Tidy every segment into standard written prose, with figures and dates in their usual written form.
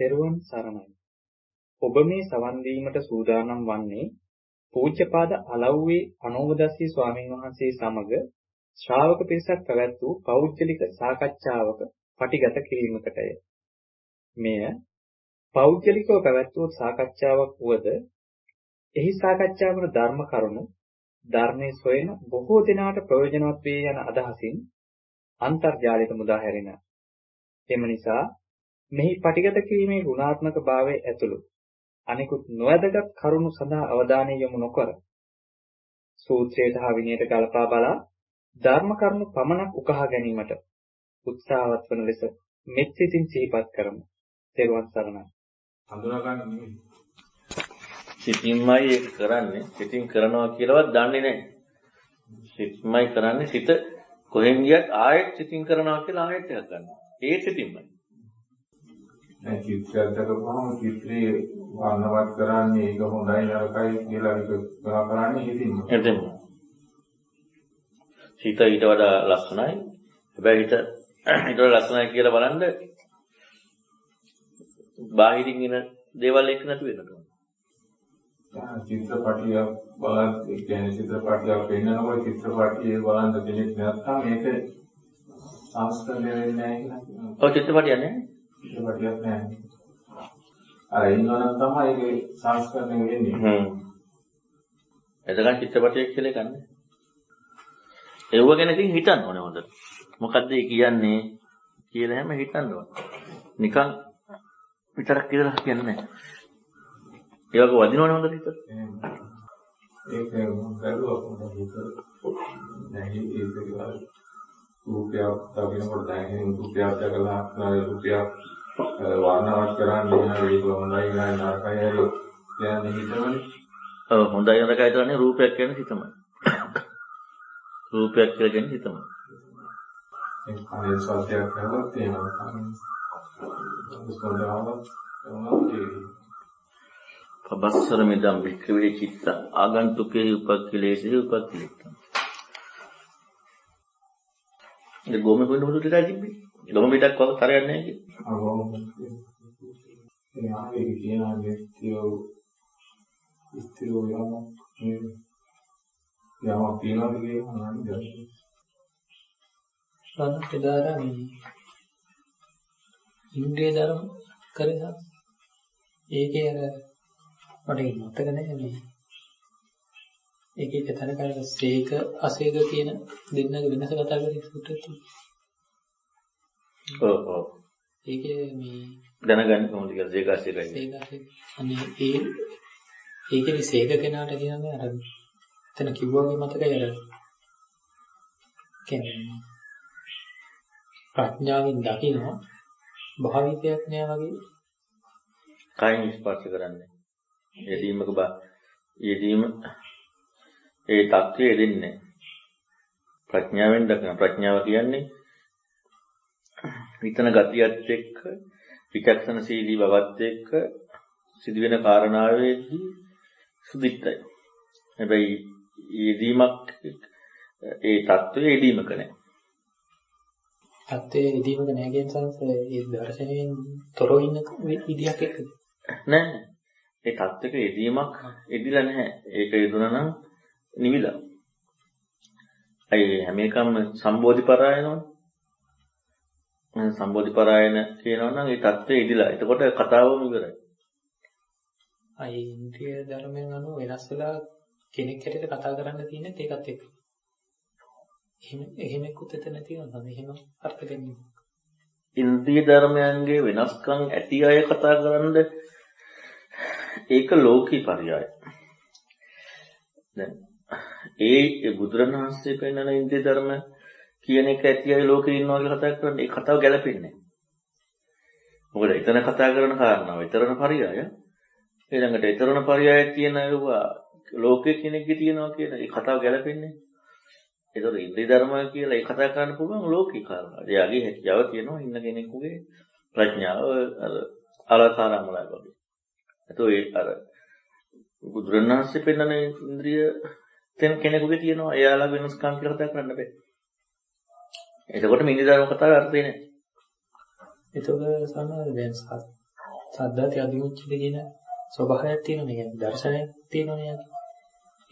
තෙරුවන් සරණයි. ඔබ මේ සවන් දීමට සූදානම් වන්නේ පූජ්‍යපාද අලව්වේ අනෝමදස්සී ස්වාමීන් වහන්සේ සමග ශ්‍රාවක පිරිසක් පැවැත් වූ පෞද්ගලික සාකච්ඡාවක පටිගත කිරීමකටය. මෙය පෞද්ගලිකව පැවැත් වූ සාකච්ඡාවක් වුවද එහි සාකච්ඡා වන ධර්ම කරුණු ධර්මයේ සොයන බොහෝ දෙනාට ප්‍රයෝජනවත් වේ යන අදහසින් අන්තර්ජාලයට මුදා හැරෙන. එම නිසා මෙහි පටිගත කිරීමේ ගුණාත්මක භාවයේ ඇතුළු අනිකුත් නොවැදගත් කරුණු සඳහා අවධානය යොමු නොකර සූත්‍රයට හා විනයට ගලපා බලා ධර්ම කරුණු පමණක් උකහා ගැනීමට උත්සාහවත් වන ලෙස මෙත් සිතින් සිහිපත් කරමු. තෙරුවන් සරණයි. හඳුනා ගන්න නෙමෙයි. සිතින්මයි ඒක කරන්නේ. සිතින් කරනවා කියලාවත් දන්නේ නැහැ. සිතින්මයි කරන්නේ. සිත කොහෙන් ගියත් ආයෙත් සිතින් කරනවා කියලා ආයෙත් එකක් ගන්නවා. ඒ සිතින්මයි. දැන් චිත්‍රයක් දක්වපුවම චිත්‍රයේ වර්ණවත් කරන්නේ ඒක හොඳයි නරකයි කියලා ඒක කරන්නේ හිතින්ම. එතෙම. සිත ඊට වඩා ලස්සනයි. හැබැයි ඊට වඩා ලස්සනයි කියලා බලන්න බාහිරින් එන දේවල් එක්ක නැතු වෙනවා. චිත්‍රපටිය බලන් ඒ කියන්නේ චිත්‍රපටියක් පෙන්නනකොට චිත්‍රපටියේ බලන්න කෙනෙක් නැත්නම් මේක සංස්කරණය වෙන්නේ නැහැ කියලා කියනවා. ඔව් චිත්‍රපටියක් නැහැ. චිත්‍රපටියක් නැහැ. අර ඉන්නවනම් තමයි ඒක සංස්කරණය වෙන්නේ. එතකන් චිත්‍රපටියක් කියලා ගන්න. ඒව ගැන ඉතින් හිතන්න ඕනේ හොඳට. මොකද්ද ඒ කියන්නේ කියලා හැම හිතන්න ඕනේ. නිකන් විතරක් කියලා කියන්නේ නැහැ. ඒ වගේ වදිනවනේ හොඳට හිතට. ඒක කරුවා මොකද හිතට. දැන් ඒක කියලා රූපයක් දකින්නකොට දැනෙන රූපයක් දැකලා රූපයක් වර්ණවත් කරන්නේ ඒක හොඳයි නරකයි කියන්නේ හිතමනේ. ඔව් හොඳයි නරකයි කියන්නේ රූපයක් කියන්නේ හිතමයි. රූපයක් කියලා කියන්නේ හිතමයි. ඒ කායේ සත්‍යයක් කරලා තියෙනවා. පබස්සර මෙදම් වික්‍රේ චිත්ත ආගන්තුකේ උපක්ඛලේසේ උපක්ඛලිතං. ඒ ගොම කොහෙන්ද හොදට තිබ්බේ? ගොම පිටක් වගේ කරයක් නැහැ කිය. ඒ ආවේ කියනවානේ ඉස්තිරෝ යම තියනවාද කියනවා නේද? සානපෙදාරා මේ ඉන්ද්‍රිය ධර්ම කරේ ඒකේ අර මට මතක නැහැ මේ ඒකේ කතන කරලා සීක අසීක කියන දෙන්නගේ වෙනස කතා කරේ සුට්ටත්. ඔව්. ඒකේ මේ දැනගන්න කොහොමද කියලා සීක අසීකයි. සීක අසීක. අනේ ඒකේ සීක කෙනාට කියන්නේ අර එතන කිව්වාගේ මතකයි අර කියන්නේ ප්‍රඥාවෙන් දකිනවා භාවිතයක් නෑ වගේ කයින් ස්පර්ශ කරන්නේ. යෙදීම ඒ தත්ත්වයේ දෙන්නේ ප්‍රඥාවෙන් දකින ප්‍රඥාව කියන්නේ විතන ගතියත් එක්ක විචක්ෂණශීලී බවත් එක්ක සිදුවෙන කාරණාවේදී සුදිත්තයි. හැබැයි යෙදීමක් ඒ தත්ත්වයේ යෙදීමක නැහැ. තත්ත්වයේ යෙදීමක නැහැ කියන සංස ඒ දර්ශනයෙන් තොරව ඉන්න විදියක් එක්කද? නැහැ. ඒ தත්ත්වයක යෙදීමක් යෙදිලා නැහැ. ඒක යෙදුණා නම් නිවිලා. අය හැම එකම සම්බෝධිපරායනවනේ. සම්බෝධිපරායන කියනවා නම් ඒ தත්ත්වයේ යෙදිලා. එතකොට කතාවම ඉවරයි. අය ඉන්ද්‍රිය ධර්මයන් අනුව වෙනස් වෙලා කෙනෙක් හැටියට කතා කරන්න තියෙන්නේ ඒකත් එක්ක. එහෙම එක්කුත් එතන තියෙනවා. එහෙම අර්ථ දෙන්නේ. ඉන්ද්‍රිය ධර්මයන්ගේ වෙනස්කම් ඇති අය කතා කරනද ඒක ලෝකී පරයය. දැන් ඒ බුදුරණවහන්සේ පෙන්වන ඉන්ද්‍රිය ධර්ම කියන එක ඇති අය ලෝකේ ඉන්නවා කියලා කතා කරන්නේ ඒ කතාව ගැලපෙන්නේ නැහැ. මොකද එතන කතා කරන කාරණාව ඊතරණ පරයය. ඊළඟට ඊතරණ පරයය තියෙන ඒවා ලෝකේ කෙනෙක්ගේ තියෙනවා කියන ඒ කතාව ගැලපෙන්නේ නැහැ. ඒතකොට ඉන්ද්‍රිය ධර්ම කියලා ඒ කතා කරන්න පුළුවන් ලෝකී කාරණා. එයාගේ හැකියාව තියෙනවා ඉන්න කෙනෙකුගේ ප්‍රඥාව අර අලකාරමලයි වගේ. ඒතකොට ඒ අර බුදුරණවහන්සේ පෙන්වන ඉන්ද්‍රිය තෙන් කෙනෙකුගේ තියෙනවා එයාලා වෙනස්කම් කියලා කතා කරන්න බෑ. එතකොට මේ ඉන්ද්‍රිය ධර්ම කතාවේ අර්ථය නැහැ. එතකොට සමහර දැන් සද්දාති අදිමුච්චද කියන ස්වභාවයක් තියෙනවා නේ. දර්ශනයක් තියෙනවනේ.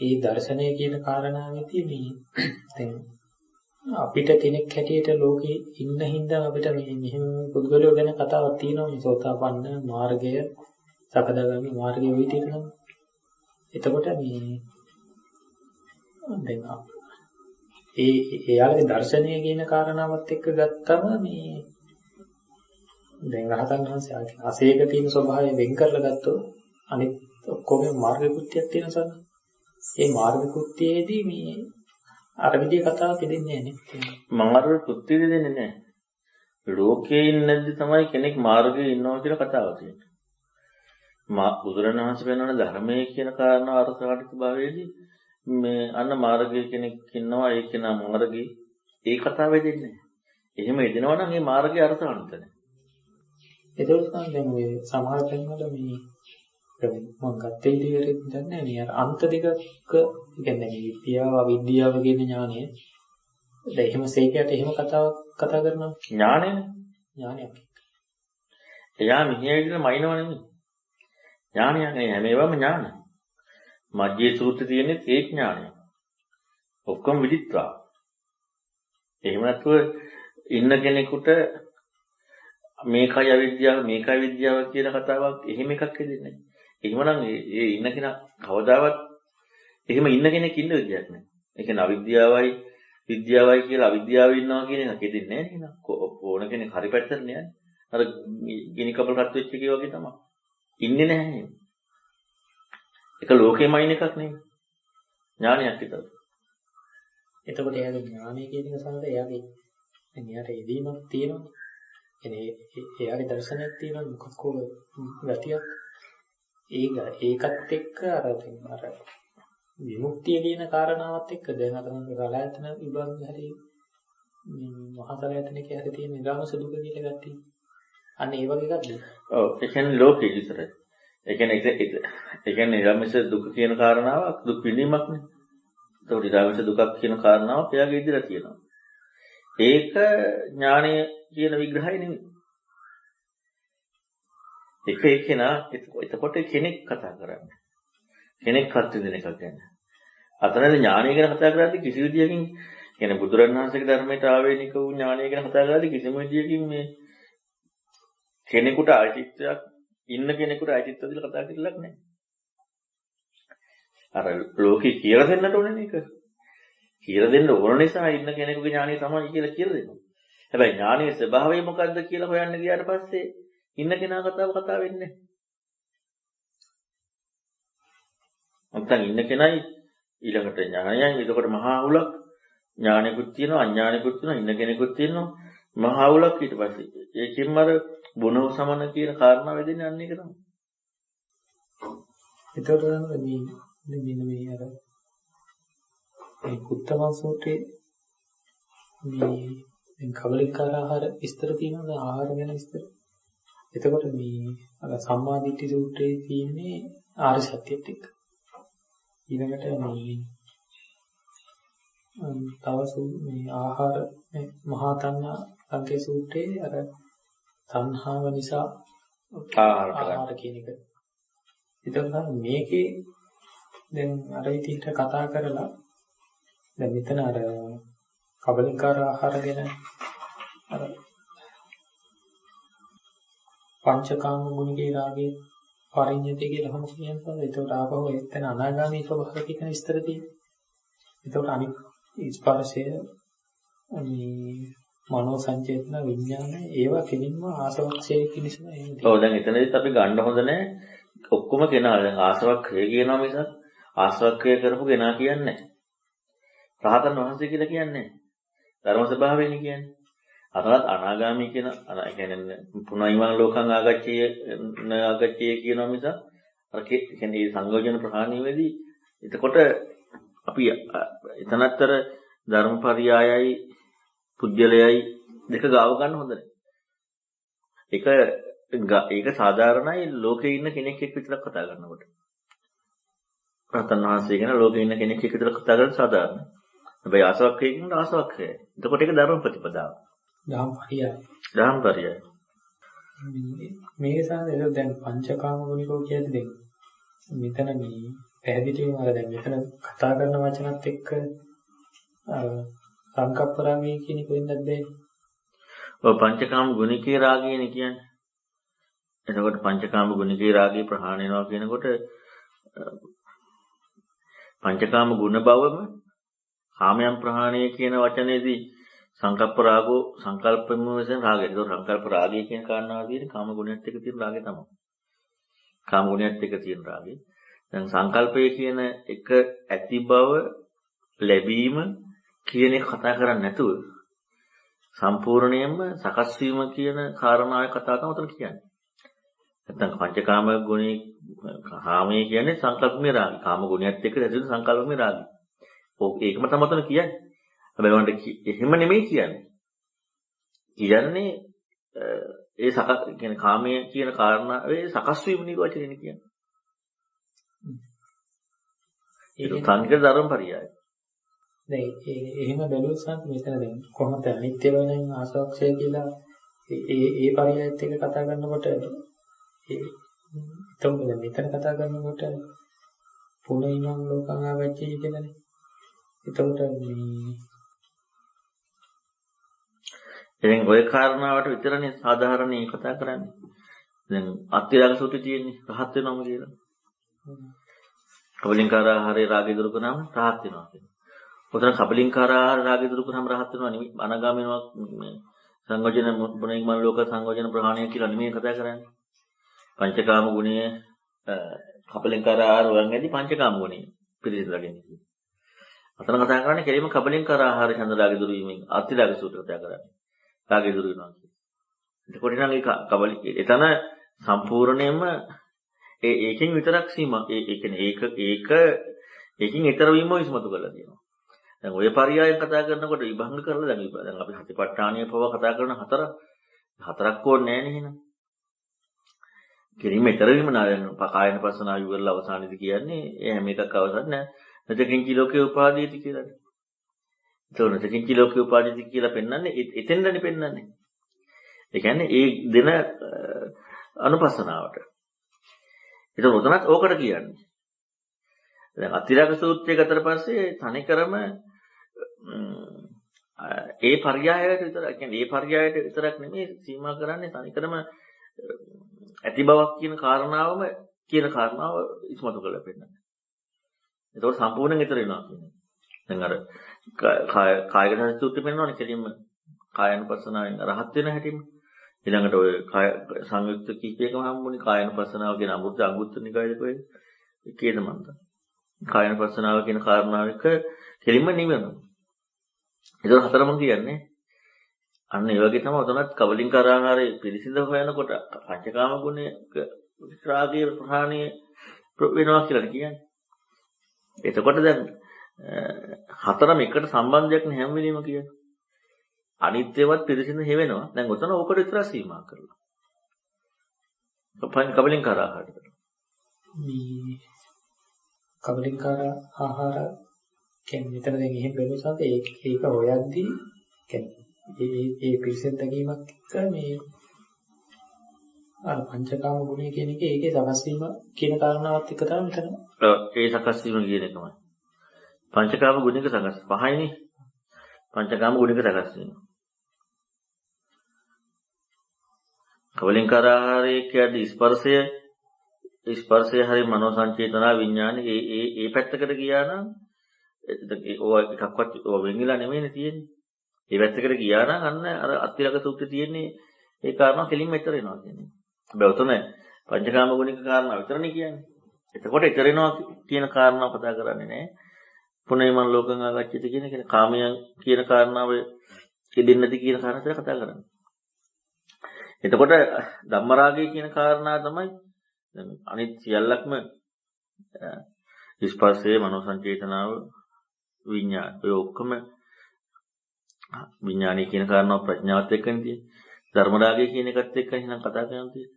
ඒ දර්ශනය කියන කාරණාවෙදී මේ දැන් අපිට කෙනෙක් හැටියට ලෝකේ ඉන්න හින්දා අපිට මේ මෙහෙම පුද්ගලයෝ ගැන කතාවක් තියෙනවා මේ සෝතාපන්න මාර්ගය සකදාගාමී මාර්ගය වෙයි තියෙනවා. එතකොට මේ දැන් එයාගේ දර්ශනය කියන කාරණාවත් එක්ක ගත්තම මේ දැන් රහතන් වහන්සේ අසේක තියෙන ස්වභාවය වෙන් කරලා ගත්තොත් අනිත් ඔක්කොම මාර්ග කෘත්‍යයක් තියෙනවා. ඒ මාර්ග කෘත්‍යයේදී මේ අර විදිහේ කතාවක් දෙන්නේ නැහැ නේ. මාර්ග කෘත්‍ය දෙන්නේ නැහැ. ලෝකයේ ඉන්නදී තමයි කෙනෙක් මාර්ගයේ ඉන්නවා කියලා කතාවක් තියෙන්නේ. බුදුරණවහන්සේ වෙනවන ධර්මයේ කියන කාරණා අර්ථකාටික භාවයේදී මේ අන්න මාර්ගයේ කෙනෙක් ඉන්නවා ඒක නා මාර්ගයේ ඒ කතාව වෙදෙන්නේ නැහැ. එහෙම එදෙනවා නම් ඒ මාර්ගයේ අර්ථාන්ත නැහැ. ඒක තමයි දැන් මේ සමහර තැන්වල මේ මම ගත්තේ ඉතින් දන්නේ නැහැ අර අන්ත දෙකක කියන්නේ විද්‍යාව අවිද්‍යාව කියන ඥානය දැන් එහෙම සේකයට එහෙම කතා කරනවා ඥානයක් එයා මෙහි ඇවිල්ලා මයින්ව නෙමෙයි ඥානයක් නේ හැම වෙලාවම ඥාන මජ්ජේ සූත්‍රයේ තියෙන්නේ ඒ ඥානය ඔක්කොම විදිත්වා එහෙම නැතුව ඉන්න කෙනෙකුට මේකයි අවිද්‍යාව මේකයි විද්‍යාව කියන කතාවක් එහෙම එකක් දෙන්නේ නැහැ. එහෙමනම් ඒ ඉන්න කෙනා කවදාවත් එහෙම ඉන්න කෙනෙක් ඉන්න විදියක් නැහැ. ඒ කියන්නේ අවිද්‍යාවයි විද්‍යාවයි කියලා අවිද්‍යාව ඉන්නවා කියන එක දෙන්නේ නැහැ නේද? ඕන කෙනෙක් හරි පැත්තට නෑ. අර ගිනි කබල් රත් වෙච්ච එකේ වගේ තමයි. ඉන්නේ නැහැ නේද? ඒක ලෝකෙමයින් එකක් නෙමෙයි. ඥානයක් විතරයි. එතකොට එයාගේ ඥානය කියන එක සමග එයාගේ එයාට එදීමක් තියෙනවා. එනේ එයාගේ දර්ශනයක් තියෙනවා මොකක් හෝ ගතියක්. ඒකත් එක්ක අර විමුක්තිය කියන කාරණාවත් එක්ක දැන් අතන රලයතන විභාගය හරි මේ මහසලයතනකේ හරි තියෙන නිරාමස දුක කියලා ගත්තී. අන්න ඒ වගේ එකක්ද? ඔව් ඒ කියන්නේ ලෝකෙ විතරයි. ඒ කියන්නේ නිරාමස දුක කියන කාරණාවක් දුක් විඳීමක් නේ. ඒතකොට නිරාමස දුකක් කියන කාරණාවක් එයාගේ ඉදිරියට තියෙනවා. ඒක ඥානය කියන විග්‍රහය නෙමෙයි. එතකොට කෙනෙක් කතා කරන්නේ. කෙනෙක් හත් වෙන එකක් ගැන. අතනදී ඥානය ගැන කතා කරද්දී කිසි විදියකින් කියන්නේ බුදුරණවහන්සේගේ ධර්මයට ආවේනික වූ ඥානය ගැන කතා කරද්දී කිසිම විදියකින් මේ කෙනෙකුට අයිතිත්වයක් ඉන්න කෙනෙකුට අයිතිත්වය දීලා කතා කරලක් නැහැ. අර ලෝකේ කියලා දෙන්නට ඕනේ නේක. කියලා දෙන්න ඕන නිසා ඉන්න කෙනෙකුගේ ඥානය තමයි කියලා දෙනවා. හැබැයි ඥානයේ ස්වභාවය මොකද්ද කියලා හොයන්න ගියාට පස්සේ ඉන්න කෙනා කතා වෙන්නේ නැහැ. නැත්නම් ඉන්න කෙනයි ඊළඟට ඥානයයි එතකොට මහා අවුලක් ඥානෙකුත් තියෙනවා අඥානෙකුත් තියෙනවා ඉන්න කෙනෙකුත් තියෙනවා මහා අවුලක් ඊට පස්සේ ඒකෙන්ම අර බොනෝ සමන කියන කාරණා වෙදෙන්නේ අන්න ඒක තමයි. එතකොට මේ අර මේ කුත්තම සූත්‍රයේ මේ දැන් කබලිකාර ආහාර විස්තර තියෙනවා ආහාර ගැන විස්තර. එතකොට මේ අර සම්මාදිට්ඨි සූත්‍රයේ තියෙන්නේ ආර්ය සත්‍යයත් එක්ක. ඊළඟට මේ මේ ආහාර මහා තණ්හා සංකේ සූත්‍රයේ අර තණ්හාව නිසා ආහාර කියන එක. එතකොට මේකේ දැන් අර විදිහට කතා කරලා දැන් මෙතන අර කබලිකාර ආහාර ගැන අර පංචකාම ගුණිකේ රාගේ පරිඤ්ඤති කියලා හමු කියනවා. ඒකට ආපහු එතන අනාගාමී ස්වභාවය කියන විස්තර තියෙනවා. ඒකට අනිත් ස්පර්ශය මේ මනෝ සංචේතන විඥාන ඒවා කෙලින්ම ආසවක්ෂය පිණිසම එන්නේ. ඔව් දැන් එතනදිත් අපි ගන්න හොඳ නැහැ. ඔක්කොම කෙනා දැන් ආසවක්ඛය කියනවා මිසක් ආසවක්ඛය කරපු කෙනා කියන්නේ නැහැ. රහතන් වහන්සේ කියලා කියන්නේ නැහැ. ධර්ම ස්වභාවයනේ කියන්නේ. අතනත් අනාගාමී කියන කියන්නේ පුනයිමන ලෝකං ආගච්ඡය කියනවා මිසක් අර කියන්නේ සංයෝජන ප්‍රහාණය වෙදී එතකොට අපි එතනත්තර ධර්මපරියායයි පුජ්‍යලයයි දෙක ගාව ගන්න හොඳ නැහැ. ඒක සාධාරණයි ලෝකේ ඉන්න කෙනෙක් එක්ක විතරක් කතා කරනකොට. රහතන් වහන්සේ කියන ලෝකේ ඉන්න කෙනෙක් එක්ක විතරක් කතා කරන සාධාරණයි. හැබැයි ආසවක්ඛයෙන් ආසවක්ඛයයි. එතකොට ඒක ධර්ම ප්‍රතිපදාව. ධම්පරියයි. මේ සාහනේ දැන් පංචකාම ගුණිකෝ කියන්නේ දැන් මෙතන මේ පැහැදිලිවම අර දැන් මෙතන කතා කරන වචනත් එක්ක සංකප්පරාගය කියන එක වෙන්නත් බැහැ. ඔය පංචකාම ගුණිකේ රාගයනේ කියන්නේ. එතකොට පංචකාම ගුණිකේ රාගය ප්‍රහාණය වෙනවා කියනකොට පංචකාම ගුණ බවම කාමයන් ප්‍රහාණය කියන වචනේදී සංකප්ප රාගෝ සංකල්පම වශයෙන් රාගය. ඒක සංකල්ප රාගය කියන කාරණාව තියෙන්නේ කාම ගුණයත් එක්ක තියෙන රාගය තමයි. කාම ගුණයත් එක්ක තියෙන රාගය. දැන් සංකල්පය කියන එක ඇති බව ලැබීම කියන එක කතා කරන්නේ නැතුව සම්පූර්ණයෙන්ම සකස් වීම කියන කාරණාවේ කතා තමයි උතන කියන්නේ. නැත්නම් පංචකාම ගුණේ කාමයේ කියන්නේ සංකල්පමය රාගය. කාම ගුණයත් එක්ක ඇති වෙන සංකල්පමය රාගය. ඒකම තමයි උතන කියන්නේ. හැබැයි වන්ට එහෙම නෙමෙයි කියන්නේ. කියන්නේ ඒ සකස් කියන්නේ කාමයේ කියන කාරණාවේ සකස් වීම නිර්වචනය කියන්නේ. ඒක සංකේත ධර්ම පරියාය. දැන් එහෙම බැලුවොත් මෙතන දැන් කොහොමද අනිත්‍ය වෙනින් ආසවක්ෂය කියලා ඒ පරියායත් එක්ක කතා කරනකොට එතකොට දැන් මෙතන කතා කරනකොට පුනයිනම් ලෝකං ආවච්චි කියලානේ. එතකොට මේ දැන් ওই කාරණාවට විතරනේ සාධාරණේ කතා කරන්නේ. දැන් අත්‍යරාග සූත්‍රය තියෙන්නේ රහත් වෙනවම කියලා. කබලින්කාර ආහාරේ රාගය දුරු කරනම රහත් වෙනවා කියනවා. උතන කබලින්කාර ආහාර රාගය දුරු කරනම රහත් වෙනවා නෙමෙයි. අනාගාමී වෙනවා මේ සංයෝජන මොනින් ලෝක සංයෝජන ප්‍රහාණය කියලා නෙමෙයි කතා කරන්නේ. පංචකාම ගුණය කබලින්කාර ආහාර වංගදී පංචකාම ගුණය පිළිසිඳගෙන ඉන්නේ. අතන කතා කරන්නේ කෙලින්ම කබලින්කාර ආහාර ඡන්ද රාගය දුරු වීමෙන් අත්‍යරාග සූත්‍රය කතා කරන්නේ. රාගය දුරු වෙනවා කියන්නේ. එතකොට නම් ඒ කබලි එතන සම්පූර්ණයෙන්ම ඒකෙන් විතරක් සීමා ඒ කියන්නේ ඒකෙන් ඊතර වීම ඉස්මතු කරලා තියෙනවා. දැන් ඔය පරියායෙන් කතා කරනකොට විභංග කරලා දැන් අපි හතිපට්ඨානිය පව කතා කරන හතරක් ඕනේ නැහැ නේ එහෙනම්. කිරීම ඊතර වීම නායන පකායන පස්සනාව ඉවරලා අවසානයේදී කියන්නේ ඒ හැම එකක් අවසන් නැහැ. නැතකින්චි ලෝකේ උපාදීති කියලානේ. ඒතකොට නැතකින්චි ලෝකේ උපාදීති කියලා පෙන්වන්නේ එතෙන්දනේ පෙන්වන්නේ. ඒ කියන්නේ ඒ දෙන අනුපස්සනාවට. ඒක උතනත් ඕකට කියන්නේ. දැන් අතිරාග සූත්‍රය ගතට පස්සේ තනිකරම ඒ පර්යායයට විතරක් කියන්නේ ඒ පර්යායයට විතරක් නෙමෙයි සීමා කරන්නේ තනිකරම ඇති බවක් කියන කාරණාව ඉස්මතු කරලා පෙන්නනවා. ඒතකොට සම්පූර්ණයෙන් ඊතර වෙනවා කියන්නේ. දැන් අර කායගත සූත්‍රය පෙන්නනවානේ කෙලින්ම කායනුපස්සනාවෙන් රහත් වෙන හැටිම. ඊළඟට ඔය සංයුක්ත කීපයකම හම්බුනේ කායනුපස්සනාව කියන අංගුත්තර නිකායේ කොයි එකේද මන්ද. කායනුපස්සනාව කියන කාරණාව එක කෙලින්ම නිවෙනවා. ඒක හතරම කියන්නේ අන්න ඒ වගේ තමයි උතනත් කබලින්කාර ආහාරයේ පිළිසිඳ හොයනකොට පංචකාම ගුණයක රාගයේ ප්‍රහාණය වෙනවා කියලා කියන්නේ. එතකොට දැන් හතරම එකට සම්බන්ධයක් නේ හැම වෙලෙම කියන්නේ. අනිත්‍යවත් පිළිසිඳ හේවෙනවා. දැන් උතන ඕකට විතර සීමා කරලා. කබලින්කාර ආහාරයට. මේ කබලින්කාර ආහාර කියන්නේ මෙතන දැන් එහෙම බැලුවොත් ඒක හොයද්දී කියන්නේ ඒ පිළිසෙන් දැකීමක් එක්ක මේ අර පංචකාම ගුණය කියන එක ඒකේ සකස් වීම කියන කාරණාවත් එක්ක තමයි මෙතන. ඒ සකස් වීම කියන එකමයි. පංචකාම ගුණික සකස් පහයිනේ. පංචකාම ගුණික සකස් වීම. කබලින්කාර ආහාරයේ කියන්නේ ස්පර්ශය හරි මනෝ සංචේතනා විඥාන ඒ පැත්තකට ගියා නම් ඔය එකක්වත් ඔය වෙන්ගිලා නෙමෙයිනේ තියෙන්නේ. ඒ පැත්තකට ගියා නම් අන්න අර අත්‍යලක සූත්‍රයේ තියෙන්නේ ඒ කාරණා කෙලින්ම ඊතර වෙනවා කියන්නේ. හැබැයි උතන පංචකාම ගුණික කාරණා විතරනේ කියන්නේ. එතකොට ඊතර වෙනවා කියන කාරණාව කතා කරන්නේ නැහැ. පුනේමන් ලෝකං ආගච්ඡති කියන කාමයන් කියන කාරණාව දෙන්නේ නැති කියන කාරණා විතර කතා කරන්නේ. එතකොට ධම්මරාගය කියන කාරණා තමයි දැන් අනිත් සියල්ලක්ම ස්පර්ශයේ මනෝ සංචේතනාව විඥාන ඔය ඔක්කොම විඥානීය කියන කාරණාව ප්‍රඥාවත් එක්කනේ තියෙන්නේ. ධර්මරාගය කියන එකත් එක්ක එහෙනම් කතා කරනවා තියෙන්නේ.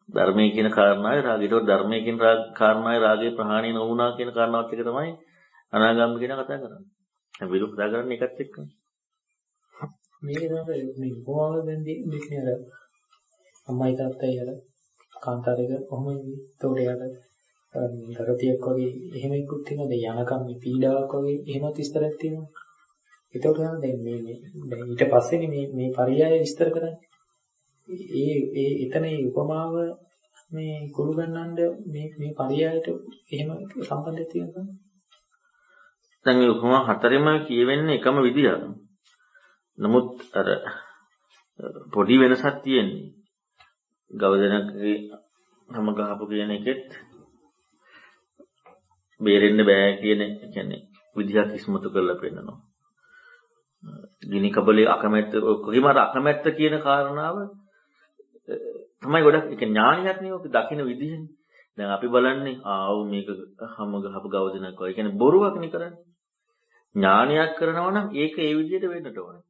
ධර්මයේ කියන කාරණාවේ රාගය. ඒතකොට ධර්මයේ කියන කාරණාවේ රාගයේ ප්‍රහාණය නොවුනා කියන කාරණාවත් එක්ක තමයි අනාගාමී කියන කතා කරන්නේ. දැන් විරු කතා කරන්නේ එකත් එක්කනේ. මේක තමයි මේ කොහොමද දැන් දෙන්නේ අර අම්මයි තාත්තයි අර කාන්තාරයක කොහොම ඒතකොට යාට දරතියක් වගේ එහෙම ඉක්කුත් තියෙනවා. යනකම් මේ පීඩාවක් වගේ එහෙමත් විස්තරයක් තියෙනවා. ඒතකොට දැන් දැන් ඊට පස්සේ මේ පරියාය විස්තර කරන්නේ. ඒ එතන උපමාව මේ කුළු ගන්නඳ මේ පරියායට එහෙම සම්බන්ධයක් තියෙනවා. දැන් මේ උපමා හතරෙම කියවෙන්නේ එකම විදියක්. නමුත් අර පොඩි වෙනසක් තියෙන්නේ. ගවදෙනකගේ හැම ගහපු කියන එකෙත් බේරෙන්න බෑ කියන කියන්නේ විදිහක් ඉස්මතු කරලා පෙන්නනවා. ගිනි කබලේ අකමැත්ත කොහේම අර අකමැත්ත කියන කාරණාව තමයි ගොඩක් ඒ ඥානියක් නේ ඔක දකින්න විදිහනේ. දැන් අපි බලන්නේ ආව මේක හැම ගහපු ගවදෙනක වගේ. ඒ කියන්නේ බොරුවක් නේ කරන්නේ. ඥානයක් කරනවා නම් ඒක ඒ විදිහට වෙන්නට ඕනේ.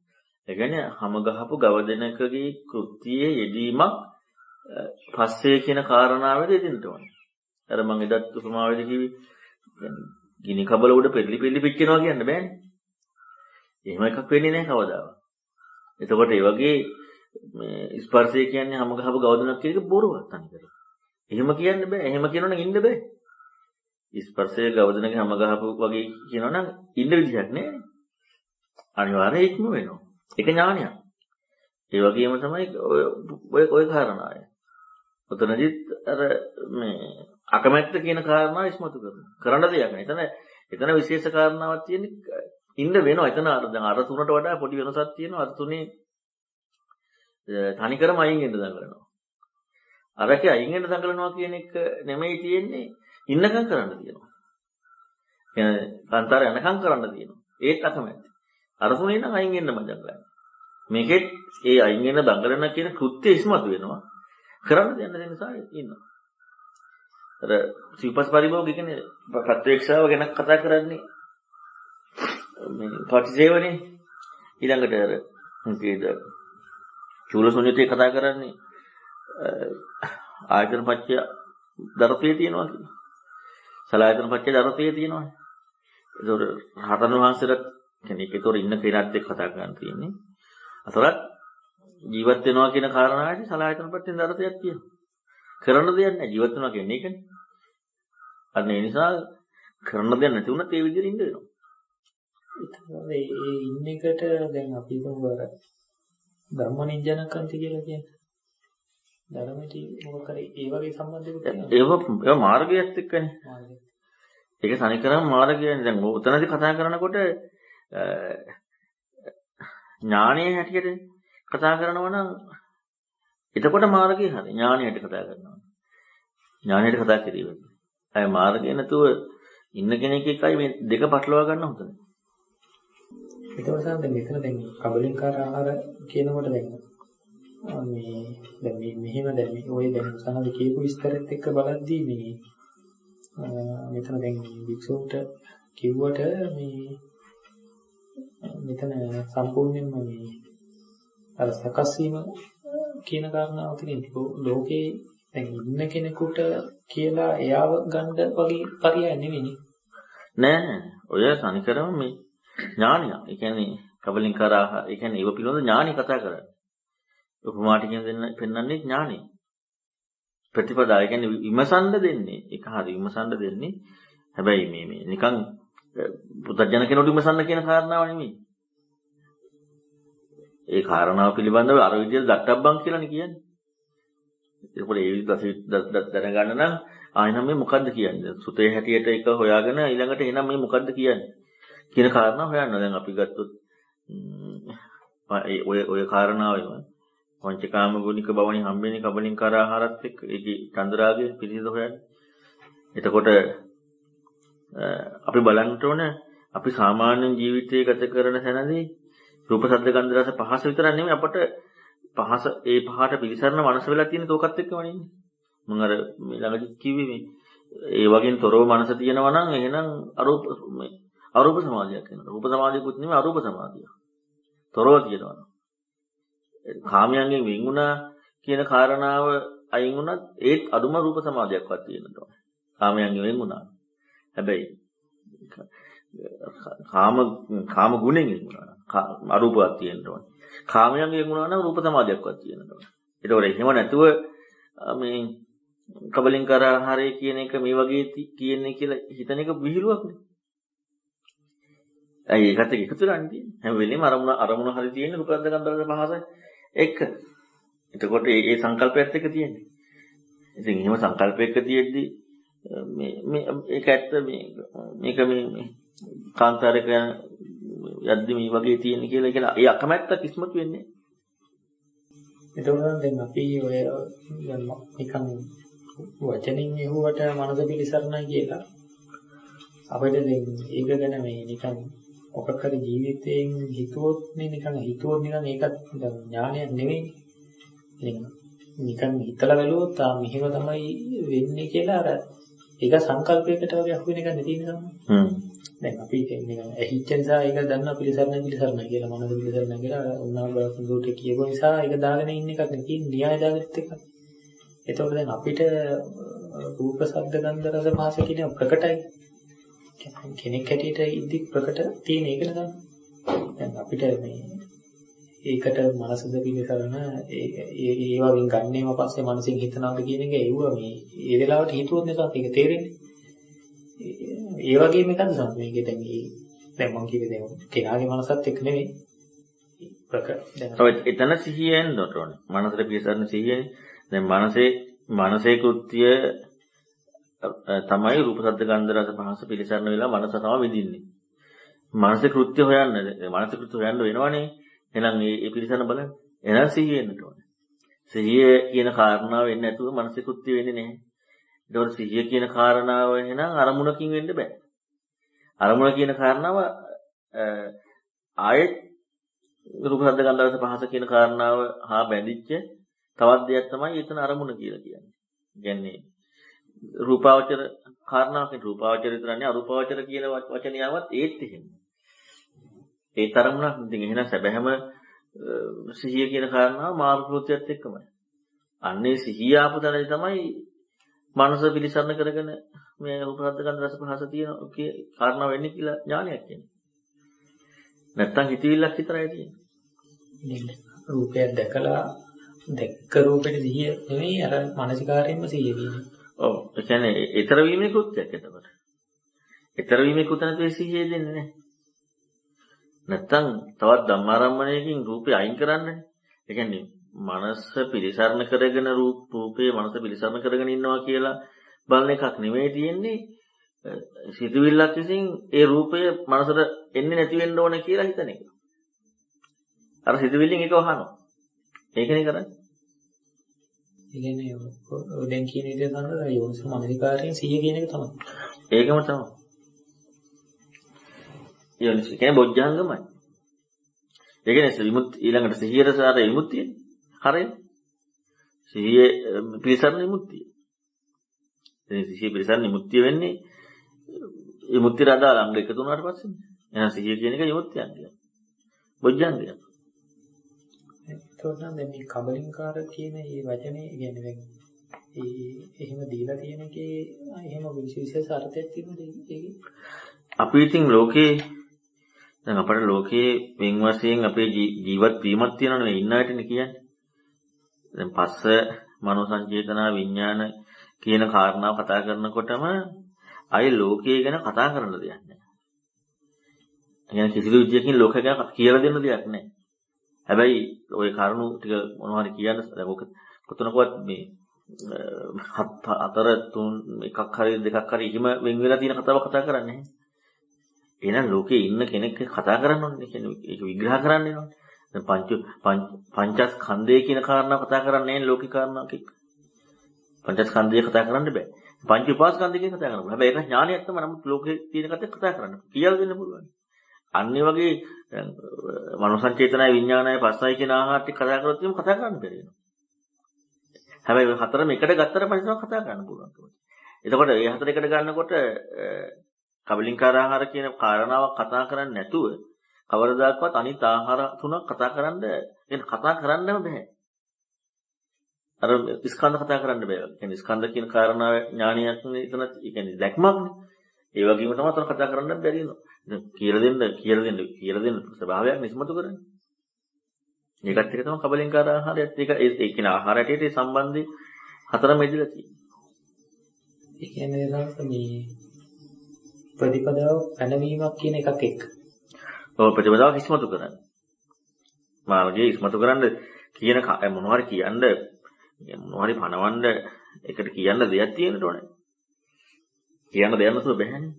ඒ කියන්නේ හැම ගහපු ගවදෙනකගේ කෘත්‍යයේ යෙදීමක් පස්සේ කියන කාරණාවෙද යෙදෙන්න ඕනේ. අර මම එදත් උපමාවෙදි කිව්වේ ගිනි කබල උඩ පෙරලි පිච්චෙනවා කියන්න බෑනේ. එහෙම එකක් වෙන්නේ නැහැ කවදාවත්. එතකොට ඒ වගේ මේ ස්පර්ශය කියන්නේ හැම ගහපු ගවදනක් කියන එක බොරුවක් තනිකර. එහෙම කියන්න බෑ. එහෙම කියනවනම් ඉන්න බෑ. ස්පර්ශය ගවදනක හැම ගහපු වගේ කියනවනම් ඉන්න විදිහක් නෑ. අනිවාර්යයෙන් ඉක්ම වෙනවා. ඒක ඥානයක්. ඒ වගේම තමයි ඔය කාරණාය. උතනදිත් අර මේ අකමැත්ත කියන කාරණාව ඉස්මතු කරනවා. කරන්න දෙයක් නෑ. එතන විශේෂ කාරණාවක් තියෙන්නේ ඉන්න වෙනවා. එතන දැන් අර තුනට වඩා පොඩි වෙනසක් තියෙනවා. අර තුනේ තනිකරම අයින් වෙන්න දඟලනවා. අරකේ අයින් වෙන්න දඟලනවා කියන එක නෙමෙයි තියෙන්නේ ඉන්නකම් කරන්න තියෙනවා. يعني කාන්තාර යනකම් කරන්න තියෙනවා. ඒත් අකමැත්ත. අර තුනේ නම් අයින් වෙන්න මම දඟලන්නේ. මේකෙත් ඒ අයින් වෙන දඟලන කියන කෘත්‍ය ඉස්මතු වෙනවා. කරන්න දෙන්න දෙන නිසා ඉන්නවා. අර සිව්පස් පරිභෝග කියන්නේ ප්‍රත්‍යක්ෂාව ගැන කතා කරන්නේ මේ පටිසේවනේ ඊළඟට අර මොකේද චූලසුඤ්ඤතේ කතා කරන්නේ ආයතන පත්‍ය දරතේ තියෙනවා කියලා. සලආයතන පත්‍ය දරතේ තියෙනවා. ඒතොර රහතන් වහන්සේලා කියන්නේ ඒකතොර ඉන්න කෙනාත් එක්ක කතා කරන්න තියෙන්නේ. අතරත් ජීවත් වෙනවා කියන කාරණාවයි සලආයතන පත්‍ය දරතයක් තියෙනවා. කරන්න දෙයක් නැහැ ජීවත් වෙනවා කියන්නේ ඒකනේ. අන්න ඒ නිසා කරන්න දෙයක් නැති වුණත් ඒ විදිහට ඉන්න වෙනවා. ඒ ඉන්න එකට දැන් අපි උඹර ධර්මනිජනකන්ති කියලා කියන්නේ. ධර්මටි මොකක් කරේ ඒ වගේ සම්බන්ධයක් තියෙනවා. ඒව මාර්ගයත් එක්කනේ. ඒක තනිකරම මාර්ගයනේ. දැන් උතනදී කතා කරනකොට ඥානයේ හැටියට කතා කරනවා නම් එතකොට මාර්ගය හරි. ඥානයට කතා කරනවා. ඥානයට කතා කිරීම. අය මාර්ගය නැතුව ඉන්න කෙනෙක් එක්කයි මේ දෙක පටලවා ගන්න හොඳ නැහැ. ඒතකොට දැන් මෙතන දැන් කබලින්කාර ආහාර කියනකොට දැන් මේ දැන් මෙහෙම දැන් ඔය දැන් සනද කියපු විස්තරෙත් එක්ක බලද්දී මේ මෙතන දැන් වික්ෂුන්ට කිව්වට මේ මෙතන සම්පූර්ණයෙන්ම මේ අර සකස් වීම කියන කාරණාව තියෙනවා. ලෝකේ දැන් ඉන්න කෙනෙකුට කියලා එයාව ගන්න වගේ පරියය නෙවෙයි නෑ. ඔය සනිකරම මේ ඥානිය. ඒ කියන්නේ කබලින්කාර ආහාර. ඒ කියන්නේ ඒව පිළිබඳ ඥානි කතා කරන්නේ. උපමා ටිකෙන් පෙන්වන්නේ ඥානි. ප්‍රතිපදාව. ඒ කියන්නේ විමසන්න දෙන්නේ. ඒක හරි විමසන්න දෙන්නේ. හැබැයි මේ නිකන් පුතජන කෙනෙකුට විමසන්න කියන කාරණාව නෙමෙයි. ඒ කාරණාව පිළිබඳව අර විදිහට දක්ටබ්බන් කියලානේ කියන්නේ. ඒකෝල ඒ විදිහට දැනගන්න නම් ආයෙනම් මේ මොකද්ද කියන්නේ? සුතේ හැටියට ඒක හොයාගෙන ඊළඟට එහෙනම් මේ මොකද්ද කියන්නේ? කියන කාරණා හොයන්න. දැන් අපි ගත්තොත් ඔය කාරණාවෙම පංචකාම ගුණික බවණි හම්බෙන්නේ කබලින්කාර ආහාරත් එක්ක ඒකේ චන්ද්‍රාගයේ පිළිසිඳ හොයන්න. එතකොට අපි බලන්න ඕන අපි සාමාන්‍ය ජීවිතයේ ගත කරන තැනදී රූප ශබ්ද ගන්ධ රස පහස විතරක් නෙමෙයි අපට පහස ඒ පහට පිළිසරණ මනස වෙලා තියෙන තෝකත් එක්කම නෙන්නේ. මම අර ළඟදී කිව්වේ මේ ඒ වගේම තොරව මනස තියෙනවා නම් එහෙනම් අරූප සමාධියක් වෙනවා. රූප සමාධියකුත් නෙමෙයි අරූප සමාධිය. තොරව තියෙනවා. කාමයන්ගෙන් වෙන් වුණා කියන කාරණාව අයින් වුණත් ඒත් අදුම රූප සමාධියක්වත් තියෙනවා. කාමයන්ගෙන් වෙන් වුණා. හැබැයි කාම ගුණෙන් වෙන් වුණා. අරූපයක් තියෙනවා. කාමයන්ගෙන් වෙන් වුණා නම් රූප සමාධියක්වත් තියෙනවා. ඒතකොට එහෙම නැතුව මේ කබලින්කාර ආහාරය කියන එක මේ වගේ කියන්නේ කියලා හිතන එක විහිළුවක් නේ. ඇයි ඒකට එකතු වෙලා තියෙන්නේ? හැම වෙලෙම අරමුණ හරි තියෙන්නේ රූප ශබ්ද ගන්ධ රස පහස එක්ක. එතකොට ඒ සංකල්පයත් එක්ක තියෙන්නේ. ඉතින් එහෙම සංකල්පයක තියෙද්දි මේ ඒක ඇත්ත මේක මේ කාන්තාරයක යද්දි මේ වගේ තියෙන කියලා ඒ අකමැත්ත කිස්මතු වෙන්නේ. එතකොට දැන් අපි ඔය නිකන් වචනින් එහුවට මනස පිළිසරණයි කියලා අපිට දැන් ඒක ගැන මේ නිකන් ඔකකර ජීවිතයෙන් හිතුවොත් නිකන් ඒකත් ඥානයක් නෙවෙයි. නිකන් හිතලා බැලුවොත් මෙහෙම තමයි වෙන්නේ කියලා අර ඒක සංකල්පයකට වගේ අහු වෙන එකක් නෙතිනවා. දැන් අපි නිකන් ඇහිච්ච නිසා ඒක දන්නා පිළිසරණයි කියලා මනස පිළිසරණයි කියලා උන්නාම බලසුන්දුට කියපු නිසා ඒක දාගෙන ඉන්න එකක් නෙති න්‍යාය දාගත්ත එකක්. එතකොට දැන් අපිට රූප ශබ්ද ගන්ධ රස පහස කියන ප්‍රකටයි. කෙනෙක් හැටියට ඉදි ප්‍රකට තියෙන එක නේද? දැන් අපිට මේ ඒකට මනසද පිළිසරණ ඒ වගේ ගන්නේම පස්සේ මනසින් හිතනවාද කියන එක ඒව මේ ඒ වෙලාවට හිතුවොත් නිසා ඒක තේරෙන්නේ. ඒ වගේම එකක්ද සම් මේකේ දැන් මම කිව්වේ දැන් කෙනාගේ මනසත් එක්ක නෙවෙයි ප්‍රකට. දැන් ඔය එතන සිහියෙන් දොටෝනේ. මනසට පිළිසරණ සිහියෙන්. දැන් මනසේ කෘත්‍ය තමයි රූප ශබ්ද ගන්ධ රස පහස පිළිසරණ වෙලා මනස තමයි විඳින්නේ. මනසේ කෘත්‍ය හොයන්න මනසේ කෘත්‍ය හොයන්න වෙනවනේ. එහෙනම් මේ පිළිසරණ බලන්න. එහෙනම් සිහියෙන්නට ඕනේ. සිහිය කියන කාරණාව වෙන්නේ නැතුව මනසේ කෘත්‍ය වෙන්නේ නැහැ. ඒතකොට සිහිය කියන කාරණාව එහෙනම් අරමුණකින් වෙන්න බෑ. අරමුණ කියන කාරණාව ආයෙත් රූප ශබ්ද ගන්ධ රස පහස කියන කාරණාව හා බැඳිච්ච තවත් දෙයක් තමයි එතන අරමුණ කියලා කියන්නේ. කියන්නේ රූපාවචර කාරණාවකින් රූපාවචර විතරන්නේ අරූපාවචර කියන වචනයවත් ඒත් එහෙම. ඒ තරමුණක් ඉතින් එහෙනම් සැබෑම සිහිය කියන කාරණාව මාර්ගෘත්‍යයත් එක්කමයි. අන්නේ සිහිය ආපු තැනදී තමයි මනස පිළිසරණ කරගෙන මේ රූප ශබ්ද ගන්ධ රස පහස තියෙන කාරණා වෙන්නේ කියලා ඥානයක් කියන්නේ. නැත්තම් හිතවිල්ලක් විතරයි තියෙන්නේ. රූපයක් දැකලා දැක්ක රූපෙට සිහිය නෙවෙයි අර මානසිකාරයෙන්ම සිහිය කියන්නේ. ඔව් ඒ කියන්නේ ඊතර වීමේ කෘත්‍යයක් එතකොට. ඊතර වීමේ කෘතනතේ සිහිය දෙන්නේ නැහැ. නැත්තම් තවත් ධම්මාරම්මණයකින් රූපේ අයින් කරන්නේ. ඒ කියන්නේ මනස පිළිසරණ කරගෙන රූපේ මනස පිළිසරණ කරගෙන ඉන්නවා කියලා බලන එකක් නෙමෙයි තියෙන්නේ. සිතුවිල්ලක් විසින් ඒ රූපය මනසට එන්නේ නැති වෙන්න ඕන කියලා හිතන එක. අර සිතුවිල්ලෙන් ඒක වහනවා. ඒකනේ කරන්නේ. ඒ කියන්නේ දැන් කියන විදිහට තමයි යෝනිස මනසිකාරයෙන් සිහිය කියන එක තමයි. ඒකම තමයි. යෝනිස කියන්නේ බොජ්ජංගමයි. ඒ කියන්නේ විමුක්ති ඊළඟට සිහියට සාර විමුක්තිය. හරියට. සිහියේ පිළිසරණ විමුක්තිය. ඒ සිහියේ පිළිසරණ විමුක්තිය වෙන්නේ විමුක්තියට අදාළ අංග එකතු වුණාට පස්සේ. එහෙනම් සිහිය කියන එක විමුක්තියක් කියන්නේ. බොජ්ජංගයක්. එතකොට නම් දැන් මේ කබලින්කාර කියන මේ වචනේ කියන්නේ දැන් එහෙම දීලා තියෙන එකේ එහෙම විශේෂ අර්ථයක් තියෙනවද ඒකේ? අපි ඉතින් ලෝකේ දැන් අපේ ලෝකයේ වෙන වශයෙන් අපේ ජීවත් වීමක් තියෙනවනේ ඉන්න ඇටනේ කියන්නේ. දැන් පස්ස මනෝ සංචේතනා විඥාන කියන කාරණාව කතා කරනකොටම අය ලෝකයේ ගැන කතා කරන්න දෙයක් නැහැ. ඒ කියන්නේ කිසිදු විදියකින් ලෝකය ගැන කියලා දෙන්න දෙයක් නැහැ. හැබැයි ওই කරුණු ටික මොනවා හරි කියන්න දැන් ඔක කොතනකවත් මේ හතර තුන් එකක් හරි දෙකක් හරි එහෙම වෙන් වෙලා තියෙන කතාවක් කතා කරන්නේ නැහැ. එහෙනම් ලෝකේ ඉන්න කෙනෙක් කතා කරන්න ඕනේ. කියන්නේ ඒක විග්‍රහ කරන්න වෙනවනේ. දැන් පංචස්කන්ධය කියන කාරණාව කතා කරන්නේ නැහැ ලෝකික කාරණාවක් එක්ක. පංචස්කන්ධය කතා කරන්න බෑ. පංච උපාස්කන්ධය කියන කතා කරන්න. හැබැයි ඒක ඥානයක් තමයි. නමුත් ලෝකේ තියෙන කතාවක් කතා කරන්න. කියලා දෙන්න පුළුවන්. අන්නේ වගේ මනෝ සංචේතනයි විඥානයි පස්සයි කියන ආහාර ටික කතා කරොත් එහෙම කතා කරන්න බැරි වෙනවා. හැබැයි ඔය හතරම එකට ගත්තට පස්සේ කතා කරන්න පුළුවන්. එතකොට මේ හතර එකට ගන්නකොට කබලින්කාර ආහාර කියන කාරණාවක් කතා කරන්නේ නැතුව කවරදාකවත් අනිත් ආහාර තුනක් කතා කරන්නම බෑ. අර ස්කන්ධ කතා කරන්න බෑ. කියන්නේ ස්කන්ධ කියන කාරණාව ඥානියක් නේ එතන. ඒ කියන්නේ දැක්මක්නේ. ඒ වගේම තමයි අතන කතා කරන්න බැරි වෙනවා. කියලා දෙන්න ස්වභාවයක් නිස්මතු කරන්නේ. ඒකත් එක තමයි කබලින්කාර ආහාරයත් ඒක ඒ කියන ආහාරයට සම්බන්ධي හතරම ඉදලා තියෙනවා. ඒ කියන්නේ මේ ප්‍රතිපදාව පැනවීමක් කියන එකක් එක්ක. ඔව් ප්‍රතිපදාව ඉස්මතු කරන්න. මාර්ගයේ ඉස්මතු කරන්න කියන මොනවාරි කියන්න මොනවාරි පනවන්න එකට කියන්න දෙයක් තියෙන්න ඕනේ. කියන්න දෙයක් නැතුව බෑනේ.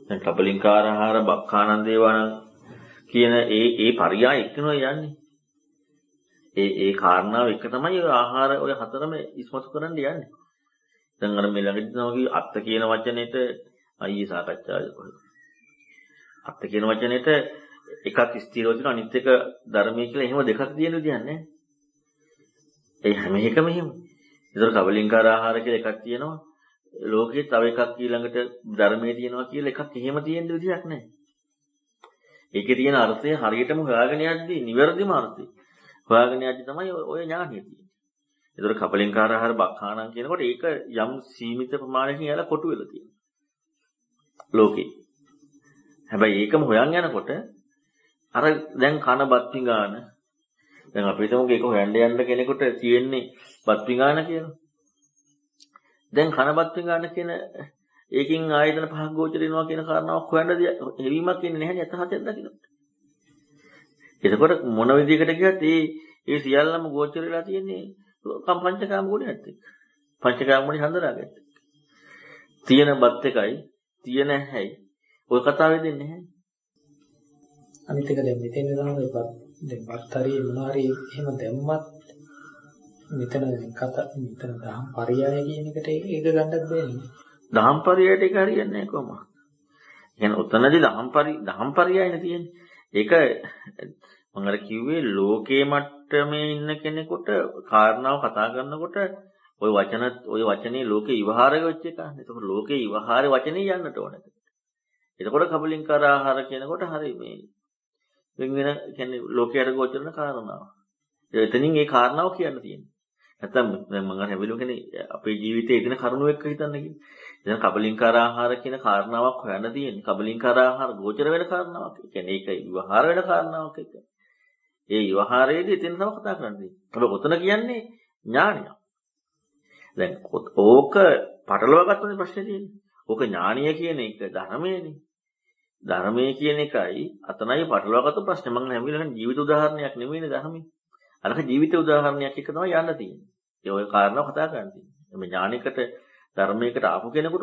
දැන් කබලින්කාර ආහාර බක්ඛානන් දේවාන කියන ඒ පරියාය එක්කනෝ යන්නේ. ඒ කාරණාව එක තමයි ඔය ආහාර ඔය හතරම ඉස්මතු කරන්න යන්නේ. දැන් අර මේ ළඟදී තමයි අත්ත කියන වචනේට අයියේ සාකච්ඡාවේ කොහොමද? අත්ත කියන වචනේට එකක් ස්ථිරව තියෙනවා අනිත් එක ධර්මයේ කියලා එහෙම දෙකක් තියෙන විදියක් නැහැ. ඒ හැම එකම එහෙම. ඒතර කබලින්කාර ආහාර කියලා එකක් තියෙනවා. ලෝකයේ තව එකක් ඊළඟට ධර්මයේ තියෙනවා කියලා එකක් එහෙම තියෙන විදියක් නැහැ. ඒකේ තියෙන අර්ථය හරියටම හොයාගෙන යද්දී නිවැරදිම අර්ථය. හොයාගෙන යද්දී තමයි ඔය ඥානය තියෙන්නේ. ඒතර කබලින්කාර ආහාර බක්ඛානං කියනකොට ඒක යම් සීමිත ප්‍රමාණයකින් යාලා කොටු වෙලා තියෙනවා. ලෝකේ. හැබැයි ඒකම හොයන් යනකොට අර දැන් කන බත් පිඟාන දැන් අපි හිතමු ඒක හොයන්න යන්න කෙනෙකුට තියෙන්නේ බත් පිඟාන කියලා. දැන් කන බත් පිඟාන කියන ඒකෙන් ආයතන පහක් ගෝචර වෙනවා කියන කාරණාවක් හොයන්න හැවීමක් ඉන්නේ නැහැ නේ අතහතෙන් දකින්නට. එතකොට මොන විදිහකට ගියත් ඒ සියල්ලම ගෝචර වෙලා තියෙන්නේ පංචකාම ගුණයත් එක්ක. පංචකාම ගුණي හඳුනාගත්ත. තියෙන බත් එකයි තියෙන හැයි ඔය කතාවේ දෙන්නේ නැහැ. අනිත් එක දැන් මෙතෙන් තමයි දැන් බත්තරී මොනවාරි එහෙම දැම්මත් මෙතන දහම් පරියාය කියන එකට ඒක ගන්නත් බෑනේ. දහම් පරියායට ඒක හරියන්නේ නැහැ කොහොමද? කියන්නේ උතනදී දහම් පරියායනේ තියෙන්නේ. ඒක මම අර කිව්වේ ලෝකේ මට්ටමේ ඉන්න කෙනෙකුට කාරණාව කතා කරනකොට ওই වචනේ ලෝකේ විවහාරක වෙච්ච එකනේ. ඒක ලෝකේ විවහාරේ වචනේ යන්නට ඕනේ. එතකොට කබලින්කාර ආහාර කියනකොට හරි මේ වෙන කියන්නේ ලෝකයට ගෝචරන කාරණාව. එතනින් ඒ කාරණාව කියන්න තියෙන්නේ. නැත්තම් දැන් මම අර හැබැයි කියන්නේ අපේ ජීවිතයේ එදින කරුණු එක්ක හිතන්න කිව්වේ. දැන් කබලින්කාර ආහාර කියන කාරණාවක් හොයන්න තියෙන්නේ. කබලින්කාර ආහාර ගෝචර වෙන කාරණාවක්. ඒ කියන්නේ ඒක විවහාර වෙන කාරණාවක් එක්ක. ඒ විවහාරයේදී එතන තමයි කතා කරන්නේ. අපි ඔතන කියන්නේ ඥානිය. දැන් ඕක පටලවා ගන්නනේ ප්‍රශ්නේ තියෙන්නේ. ඕක ඥානිය කියන එක ධර්මයේනේ. ධර්මයේ කියන එකයි අතනයි පටලවාගත්තු ප්‍රශ්නේ. මම හැමවිලම ජීවිත උදාහරණයක් නෙමෙයිනේ ධර්මයේ. අරක ජීවිත උදාහරණයක් එක තමයි යන්න තියෙන්නේ. ඒ ඔය කාරණාව කතා කරන්න තියෙන්නේ. මේ ඥානිකට ධර්මයකට ආපු කෙනෙකුට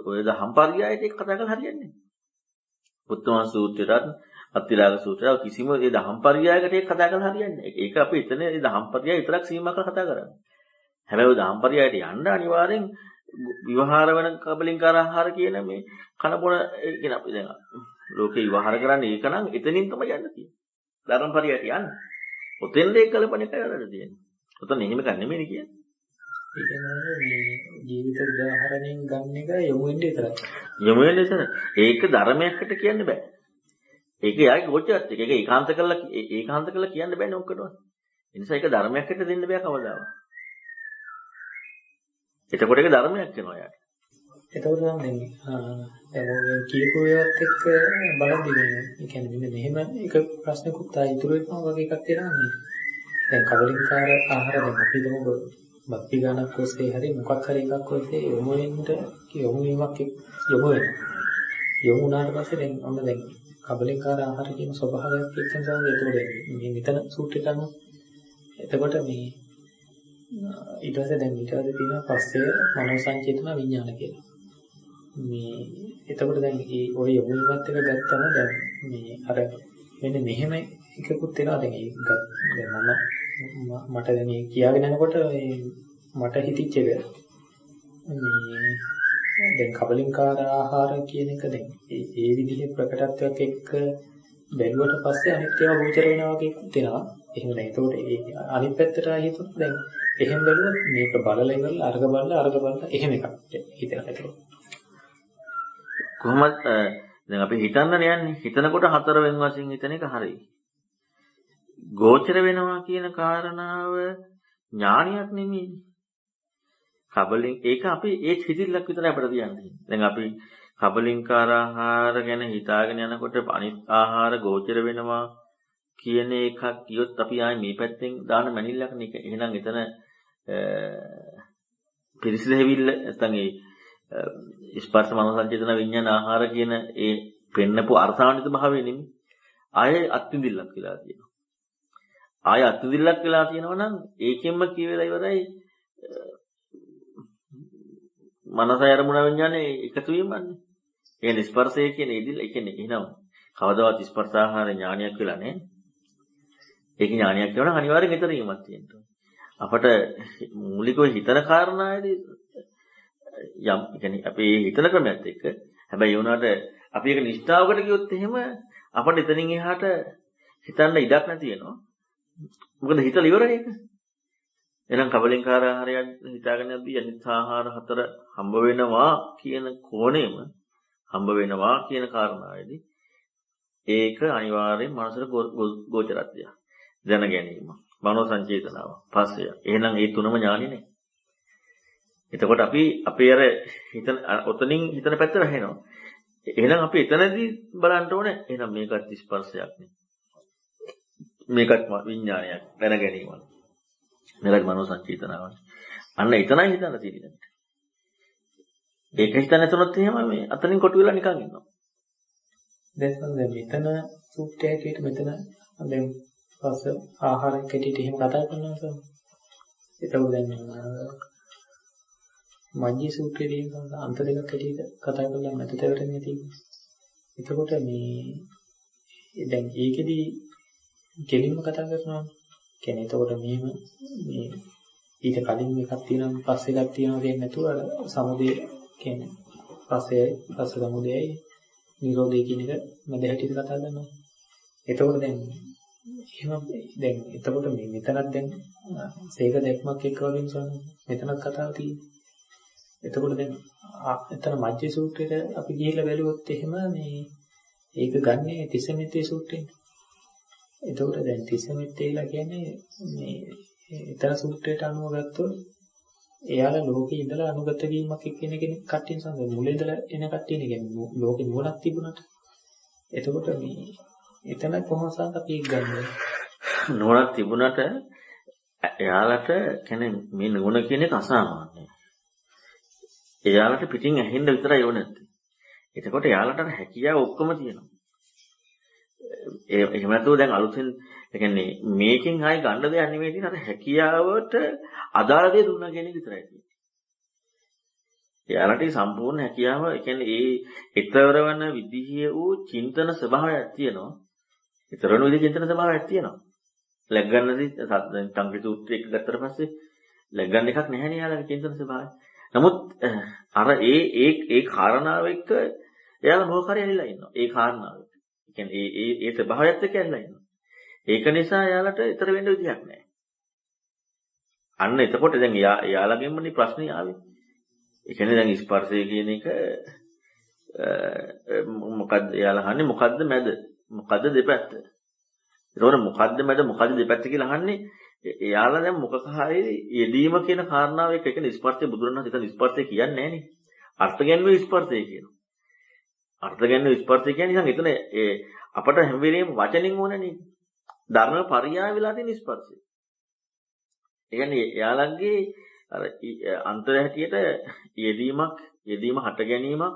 ඔය දහම් පරියායයට ඒක කතා කරලා හරියන්නේ නැහැ. උත්තම සූත්‍රයත් අත්තිලාග සූත්‍රය කිසිම ඒ දහම් පරියායකට ඒක කතා කරලා හරියන්නේ නැහැ. ඒක අපි එතන ඒ දහම් පරියාය විතරක් සීමා කරලා කතා කරන්නේ. හැබැයි ඔය දහම් පරියායට යන්න අනිවාර්යෙන් විවහාර වෙන කබලින්කාර ආහාර කියන මේ කන බොන කියන අපි දැන් ලෝකේ විවහාර කරන්නේ ඒක නම් එතනින් තමයි යන්න තියෙන්නේ. ධර්ම පරියායට යන්න. ඔතෙන් දෙයක් කලපණ එකයි වැඩ තියෙන්නේ. ඔතන එහෙම ගන්න නෙමෙයි කියන්නේ. ඒ කියන්නේ මේ ජීවිත උදාහරණයෙන් ගන්න එක යොමු වෙන්න විතරයි. යොමු වෙන්න විතර. ඒක ධර්මයකට කියන්න බෑ. ඒක යාගේ ගෝචරත් එක. ඒක ඒකාන්ත කළා කියන්න බෑනේ ඔක්කොටම. ඒ නිසා ඒක ධර්මයකට දෙන්න බෑ කවදාවත්. එතකොට ඒක ධර්මයක් වෙනවා යාට. එතකොට නම් දැන් ඔය කියපු ඒවාත් එක්ක බලද්දී මේ කියන්නේ මෙන්න මෙහෙම එක ප්‍රශ්නකුත් ආයි ඉතුරු වෙනවා වගේ එකක් තියෙනවා නේ. දැන් කබලින්කාර ආහාර දැන් අපි දමු බක්ති ගණක් ඔස්සේ හරි මොකක් හරි එකක් ඔස්සේ යොමු වීමක් යොමු වෙනවා. යොමු වුණාට පස්සේ දැන් ඔන්න දැන් කබලින්කාර ආහාර කියන ස්වභාවයක් එක්ක තමයි එතකොට මේ මෙතන සූත්‍රය කරනවා. එතකොට මේ ඊට පස්සේ තියෙනවා පස්සේ මනෝ සංචේතන විඥාන කියලා. මේ එතකොට දැන් මේ ඔය යොමුවත් එක ගත්තම දැන් මේ අර මෙන්න මෙහෙම එකකුත් වෙනවා දැන් මට දැන් මේ කියාගෙන යනකොට මට හිතිච්ච එක මේ දැන් කබලින්කාර ආහාර කියන එක දැන් ඒ විදිහේ ප්‍රකටත්වයක් එක්ක බැලුවට පස්සේ අනිත් ඒවා ගෝචර වෙනවා වගේ එකක් වෙනවා. එහෙම නැහැ. ඒතකොට ඒ අනිත් පැත්තට හිතුවොත් දැන් එහෙම බැලුවොත් මේක බලලා ඉවරලා අර්ග බලලා එහෙම එකක් හිතනවා ඒක. කොහොමද දැන් අපි හිතන්නනේ යන්නේ. හිතනකොට හතර වෙන වශයෙන් හිතන එක හරියි. ගෝචර වෙනවා කියන කාරණාව ඥානියක් නෙමෙයි. කබලින් ඒක අපි ඒ හිතිල්ලක් විතරයි අපිට තියන්නේ. දැන් අපි කබලින්කාර ආහාර ගැන හිතාගෙන යනකොට අනිත් ආහාර ගෝචර වෙනවා කියන එකක් කියොත් අපි ආයේ මේ පැත්තෙන් දාන මැනිල්ලක් නේ. එහෙනම් එතන පිරිසිදු හැවිල්ල නැත්නම් ඒ ස්පර්ශ මනෝ සංචේතන විඥාන ආහාර කියන ඒ පෙන්නපු අර්ථාන්විත භාවය නෙමෙයි. ආයේ අත්විඳිල්ලක් වෙලා තියෙනවා. ආයේ අත්විඳිල්ලක් වෙලා තියෙනවා නම් ඒකෙන්ම කියවෙලා ඉවරයි. මනසයි අරමුණ විඥානේ එකතු වීමන්නේ. ඒ ස්පර්ශය කියන ඉදිල් ඒ කියන්නේ එහෙනම් කවදාවත් ස්පර්ශ ආහාර ඥානයක් වෙලා නැහැ. ඒක ඥානයක් කියනවා නම් අනිවාර්යෙන් ඊතර වීමක් තියෙනවා. අපට මූලිකව හිතන කාරණාවේදී යම් කියන්නේ අපේ හිතන ක්‍රමයක් එක්ක හැබැයි ඒ වුණාට අපි ඒක නිෂ්ඨාවකට ගියොත් එහෙම අපිට එතනින් එහාට හිතන්න ඉඩක් නැති වෙනවා. මොකද හිතලා ඉවරයි ඒක. එහෙනම් කබලින්කාර ආහාරය හිතාගෙන යද්දී අනිත් ආහාර හතර හම්බ වෙනවා කියන කෝණයම හම්බ වෙනවා කියන කාරණාවේදී ඒක අනිවාර්යෙන් මනසට ගෝචරත්වය. දැන ගැනීම. මනෝ සංචේතනාව. පස්සය. එහෙනම් මේ තුනම ඥානෙනේ. එතකොට අපි අපේ අර හිතන ඔතනින් හිතන පැත්ත වැහෙනවා. එහෙනම් අපි එතනදී බලන්න ඕනේ. එහෙනම් මේකත් ස්පර්ශයක් නේ. මේකත් විඥානයක්. දැන ගැනීමක්. මේකත් මනෝ සංචේතනාවක්. අන්න එතනයි හිතන්න තියෙන්නේ. ඒක හිතන්න නැතුනොත් එහෙම මේ අතනින් කොටු වෙලා නිකන් ඉන්නවා. දැන් මෙතන සූත්‍රය හැටියට මෙතන දැන් පස්ස ආහාරයක් හැටියට එහෙම කතා කරනවා සර්. එතකොට දැන් මජ්ජි සූත්‍රයේදී අන්ත දෙකක් හැටියට කතා කරලා මැදට වැටෙන්නේ තියෙන්නේ. එතකොට මේ දැන් ඒකෙදි කෙලින්ම කතා කරනවා. කියන්නේ එතකොට මෙහෙම මේ ඊට කලින් එකක් තියෙනවා පස්සේ එකක් තියෙනවා කියන්නේ නැතුව අර සමුදය කියන්නේ පස්ස සමුදයයි නිරෝධය කියන එක මැද හැටියට කතා කරනවා. එතකොට දැන් එහෙම දැන් එතකොට මේ මෙතනක් දැන් සේක දැක්මක් එක්ක වගේ නිසා මෙතනක් කතාව තියෙන්නේ. එතකොට දැන් එතන මජ්ජි සූත්‍රයට අපි ගිහිල්ලා බැලුවොත් එහෙම මේ ඒක ගන්නේ තිසමිත්තේ සූත්‍රයෙන්. එතකොට දැන් තිසමිත්තේලා කියන්නේ මේ එතන සූත්‍රයට අනුව ගත්තොත් එයාලා ලෝකේ ඉඳලා අනුගත වීමක් කියන කෙනෙක් කට්ටියන් සම්බන්ධ මුල ඉඳලා එන කට්ටියනේ කියන්නේ ලෝකේ නුවණක් තිබුණාට. එතකොට මේ එතන කොහොමද අපි ඒක ගන්නේ? නුවණක් තිබුණාට එයාලට කියන්නේ මේ නුවණ කියන එක අසාමාන්‍යයි. එයාලට පිටින් ඇහෙන්න විතරයි ඕන නැත්තේ. එතකොට එයාලට හැකියාව ඔක්කොම තියෙනවා. එහෙම නැතුව දැන් අලුතෙන් ඒ කියන්නේ මේකෙන් ආයි ගන්න දෙයක් නෙමෙයි තියෙන අර හැකියාවට අදාළ දේ දුන්නා කියන එක විතරයි තියෙන්නේ. එයාලට සම්පූර්ණ හැකියාව ඒ කියන්නේ ඒ ඊතරවන විදිහේ වූ චින්තන ස්වභාවයක් තියෙනවා. ඊතරවන විදිහේ චින්තන ස්වභාවයක් තියෙනවා. ලැග්ගන්නදී සංකෘති සූත්‍රය එක ගත්තට පස්සේ ලැග්ගන්න එකක් නැහැ නේ යාළුවගේ චින්තන ස්වභාවය. නමුත් අර ඒ කාරණාව එක්ක එයාලා මොකක්hari ඇලිලා ඉන්නවා. ඒ කාරණාව. ඒ කියන්නේ ඒ ස්වභාවයත් එක්ක ඇලිලා ඉන්නවා. ඒක නිසා එයාලට ඊතර වෙන්න විදියක් නැහැ. අන්න එතකොට දැන් එයාලගෙන්මනේ ප්‍රශ්නේ ආවේ. ඒ කියන්නේ දැන් ස්පර්ශය කියන එක මොකද්ද එයාලා අහන්නේ මොකද්ද මැද? මොකද්ද දෙපැත්ත? ඒතකොට මොකද්ද මැද මොකද්ද දෙපැත්ත කියලා අහන්නේ එයාලා දැන් මොකක් හරි යෙදීම කියන කාරණාව එක්ක කියන්නේ ස්පර්ශය බුදුරණන් හිතන ස්පර්ශය කියන්නේ නැහැ නේ. අර්ථ ගැන්වීම ස්පර්ශය කියනවා. අර්ථ ගැන්වීම ස්පර්ශය කියන්නේ නිකන් එතන අපට හැම වෙලේම වචනින් ඕනේ නේ. ධර්ම පරියාය වෙලා තියෙන ස්පර්ශය. ඒ කියන්නේ එයාලගේ අර අන්තර හැටියට යෙදීම හට ගැනීමක්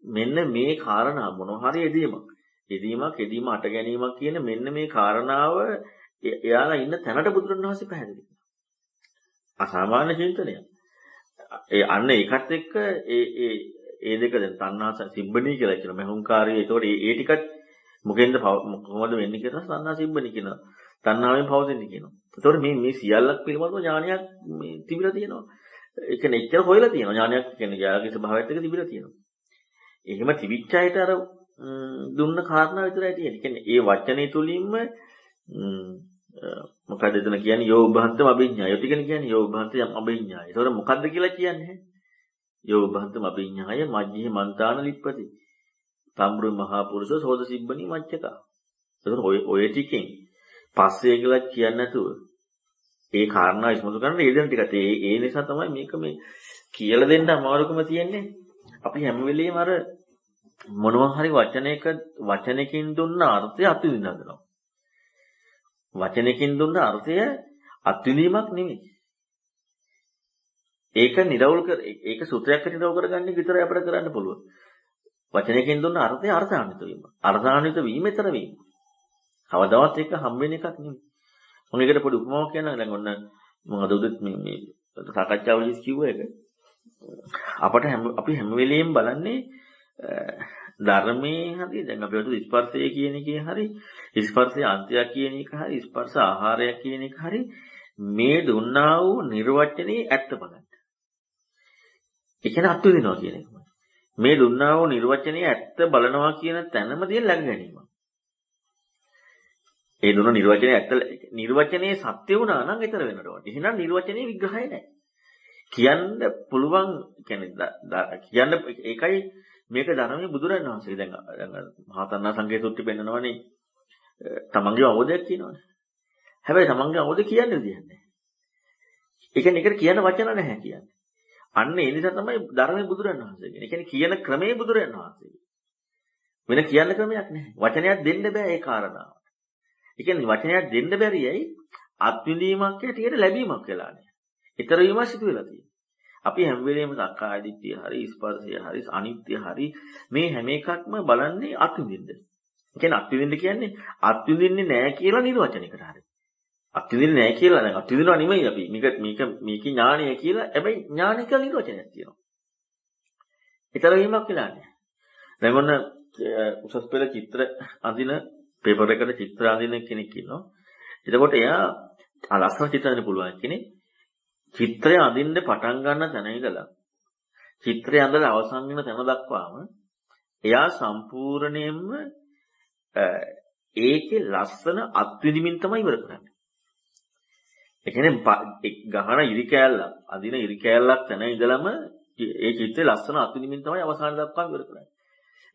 මෙන්න මේ කාරණා මොනවා හරි යෙදීම හට ගැනීමක් කියන මෙන්න මේ කාරණාව එයාලා ඉන්න තැනට බුදුරණවහන්සේ පැහැදිලි කරනවා. අසාමාන්‍ය චින්තනයක්. අන්න ඒකත් එක්ක ඒ දෙක දැන් තණ්හා සිබ්බණී කියලා කියනවා. මහුංකාරී. ඒතකොට ඒ ටිකත් මොකෙන්ද කොහොමද වෙන්නේ කියලා තණ්හා සිබ්බණී කියනවා. තණ්හාවෙන් පවතින්නේ කියනවා. ඒතකොට මේ සියල්ලක් පිළිබඳව ඥානයක් මේ තිබිලා තියෙනවා. ඒ කියන්නේ එච්චර හොයලා තියෙනවා. ඥානයක් කියන්නේ යාගේ ස්වභාවයත් එක්ක තිබිලා තියෙනවා. එහෙම තිබිච්ච අයට අර දුන්න කාරණා විතරයි තියෙන්නේ. කියන්නේ ඒ වචනේ තුලින්ම මොකද එතන කියන්නේ යෝබහන්තම අභිඥා. ඒ ටිකනේ කියන්නේ යෝබහන්තම අභිඥා. ඒතකොට මොකද්ද කියලා කියන්නේ? යෝබහන්තම අභිඥාය මජ්ජේ මන්තාන ලිප්පති. සම්බ්‍රු මහා පුරුෂ සෝද සිබ්බණී මච්චක. ඒතකොට ඔය ටිකෙන් පස්සේ කියලා කියන්නේ නැතුව ඒ කාරණා ඉස්මතු කරන්න ඒ දෙන ටිකත් ඒ නිසා තමයි මේක මේ කියලා දෙන්න අමාරුකම තියෙන්නේ. අපි හැම වෙලෙම අර මොනවා හරි වචනයකින් දුන්න අර්ථය අත්විඳින්න හදනවා. වචනයකින් දුන්න අර්ථය අත්විඳීමක් නෙමෙයි. ඒක ඒක සූත්‍රයක් නිරවුල් කරගන්න විතරයි අපිට කරන්න පුළුවන්. වචනයකින් දුන්න අර්ථය අර්ථාන්විත වීම. අර්ථාන්විත වීම ඊතර වීම. කවදාවත් ඒක හම් වෙන එකක් නෙමෙයි. මම ඒකට පොඩි උපමාවක් කියන්නම්. දැන් ඔන්න මම අද උදේත් මේ සාකච්ඡාවලදී කිව්ව එක. අපි හැම වෙලෙම බලන්නේ ධර්මයේ හරි දැන් අපි වතු ස්පර්ශය කියන එකේ හරි ස්පර්ශයේ අන්තය කියන එක හරි ස්පර්ශ ආහාරය කියන එක හරි මේ දුන්නා වූ නිර්වචනයේ ඇත්ත බලන්න. ඒ කියන්නේ අත්විඳිනවා කියන එක. මේ දුන්නා වූ නිර්වචනයේ ඇත්ත බලනවා කියන තැනම තියෙන ළඟ ගැනීම. ඒ දුන්න නිර්වචනයේ ඇත්ත නිර්වචනයේ සත්‍ය වුණා නම් ඊතර වෙනට වඩා. එහෙනම් නිර්වචනයේ විග්‍රහය නැහැ. කියන්න පුළුවන් කියන්න ඒකයි මේක ධර්මයේ බුදුරජාණන් වහන්සේ දැන් මහතන්නා සංකේත සූත්‍රය පෙන්නනවනේ තමන්ගේ අවබෝධයක් කියනවනේ. හැබැයි තමන්ගේ අවබෝධය කියන්නේ විදිහක් නැහැ. ඒ කියන්නේ ඒකට කියන වචන නැහැ කියන්නේ. අන්න ඒ නිසා තමයි ධර්මයේ බුදුරජාණන් වහන්සේ කියන්නේ. ඒ කියන්නේ කියන ක්‍රමයේ බුදුරජාණන් වහන්සේ. වෙන කියන්න ක්‍රමයක් නැහැ. වචනයක් දෙන්න බෑ ඒ කාරණාවට. ඒ කියන්නේ වචනයක් දෙන්න බැරියයි අත්විඳීමක් ඇටියට ලැබීමක් වෙලා නැහැ. ඊතර වීම සිදු වෙලා තියෙනවා. අපි හැම වෙලේම සක්කාය දිට්ඨිය හරි ස්පර්ශය හරි අනිත්‍ය හරි මේ හැම එකක්ම බලන්නේ අත්විඳින්න. ඒ කියන්නේ අත්විඳින්න කියන්නේ අත්විඳින්නේ නැහැ කියලා නිර්වචනයකට හරි. අත්විඳින්නේ නැහැ කියලා දැන් අත්විඳිනවා නෙමෙයි අපි. මේක ඥානය කියලා හැබැයි ඥානය කියලා නිර්වචනයක් තියෙනවා. ඊතර වීමක් වෙලා නැහැ. දැන් ඔන්න උසස් පෙළ චිත්‍ර අඳින පේපර් එකකට චිත්‍ර අඳින කෙනෙක් ඉන්නවා. එතකොට එයා ලස්සන චිත්‍ර අඳින්න පුළුවන් කෙනෙක්. චිත්‍රය අඳින්න පටන් ගන්න තැන ඉඳලා චිත්‍රය අඳලා අවසන් වෙන තැන දක්වාම එයා සම්පූර්ණයෙන්ම ඒකේ ලස්සන අත්විඳිමින් තමයි ඉවර කරන්නේ. ඒ කියන්නේ ගහන ඉරි කෑල්ලක් අඳින ඉරි කෑල්ලක් තැන ඉඳලම ඒ චිත්‍රය ලස්සන අත්විඳිමින් තමයි අවසාන දක්වා ඉවර කරන්නේ.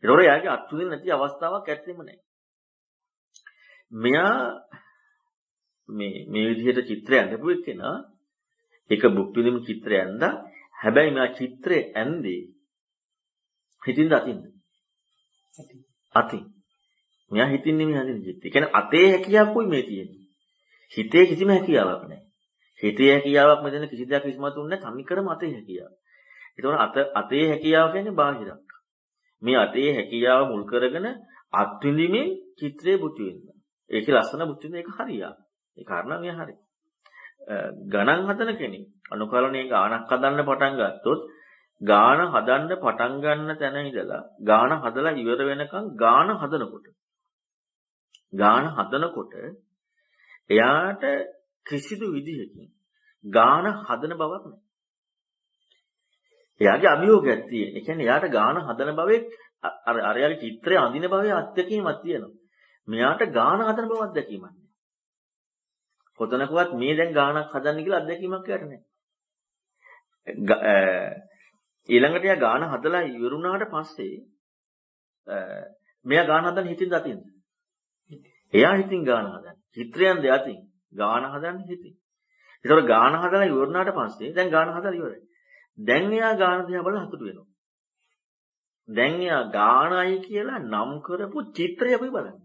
ඒතකොට එයාගේ අත්විඳින්න නැති අවස්ථාවක් ඇත්තෙම නැහැ. මෙයා මේ විදිහට චිත්‍රය අඳපු එක්කෙනා ඒක බුක් විදිම චිත්‍රය ඇඳා හැබැයි මා චිත්‍රය ඇඳේ හිතින්ද අතින් මෙයා හිතින්නේ මේ හදින චිත්‍රය. ඒ කියන්නේ අතේ හැකියාවකුයි මේ තියෙන්නේ. හිතේ කිසිම හැකියාවක් නැහැ. හිතේ හැකියාවක් මෙතන කිසි දෙයක් ඉස්මතුන්නේ නැහැ. තනිකරම අතේ හැකියාව. ඒතකොට අතේ හැකියාව කියන්නේ බාහිරක්. මේ අතේ හැකියාව මුල් කරගෙන අත්විඳීමේ චිත්‍රයේ බුද්ධ වෙනවා. ඒකේ ලස්සන බුද්ධ වෙන එක හරියක්. ඒ කාරණා මෙයා හරියි. ගණන් හදන කෙනෙක් අනුකලනයේ ගාණක් හදන්න පටන් ගත්තොත් ගාණ හදන්න පටන් ගන්න තැන ඉඳලා ගාණ හදලා ඉවර වෙනකන් ගාණ හදනකොට එයාට කිසිදු විදිහකින් ගාණ හදන බවක් නැහැ. එයාගේ අභියෝගයක් තියෙන. ඒ කියන්නේ එයාට ගාණ හදන බවේ අරයාගේ චිත්‍රය අඳින බවේ අත්දැකීමක් තියෙනවා. මෙයාට ගාණ හදන බව අත්දැකීමක් නැහැ. කොතනකවත් මේ දැන් ගාණක් හදන්න කියලා අත්දැකීමක් යට නැහැ. ඊළඟට එයා ගාණ හදලා ඉවරුණාට පස්සේ මෙයා ගාණ හදන්න හිතින් දතින්ද? එයා හිතින් ගාණ හදන්නේ. චිත්‍රයෙන් දෙයතින් ගාණ හදන්නේ හිතින්. ඒතකොට ගාණ හදලා ඉවරුණාට පස්සේ දැන් ගාණ හදලා ඉවරයි. දැන් එයා ගාණ දිහා බලලා හතුරු වෙනවා. දැන් එයා ගාණයි කියලා නම් කරපු චිත්‍රය අපි බලන්නේ.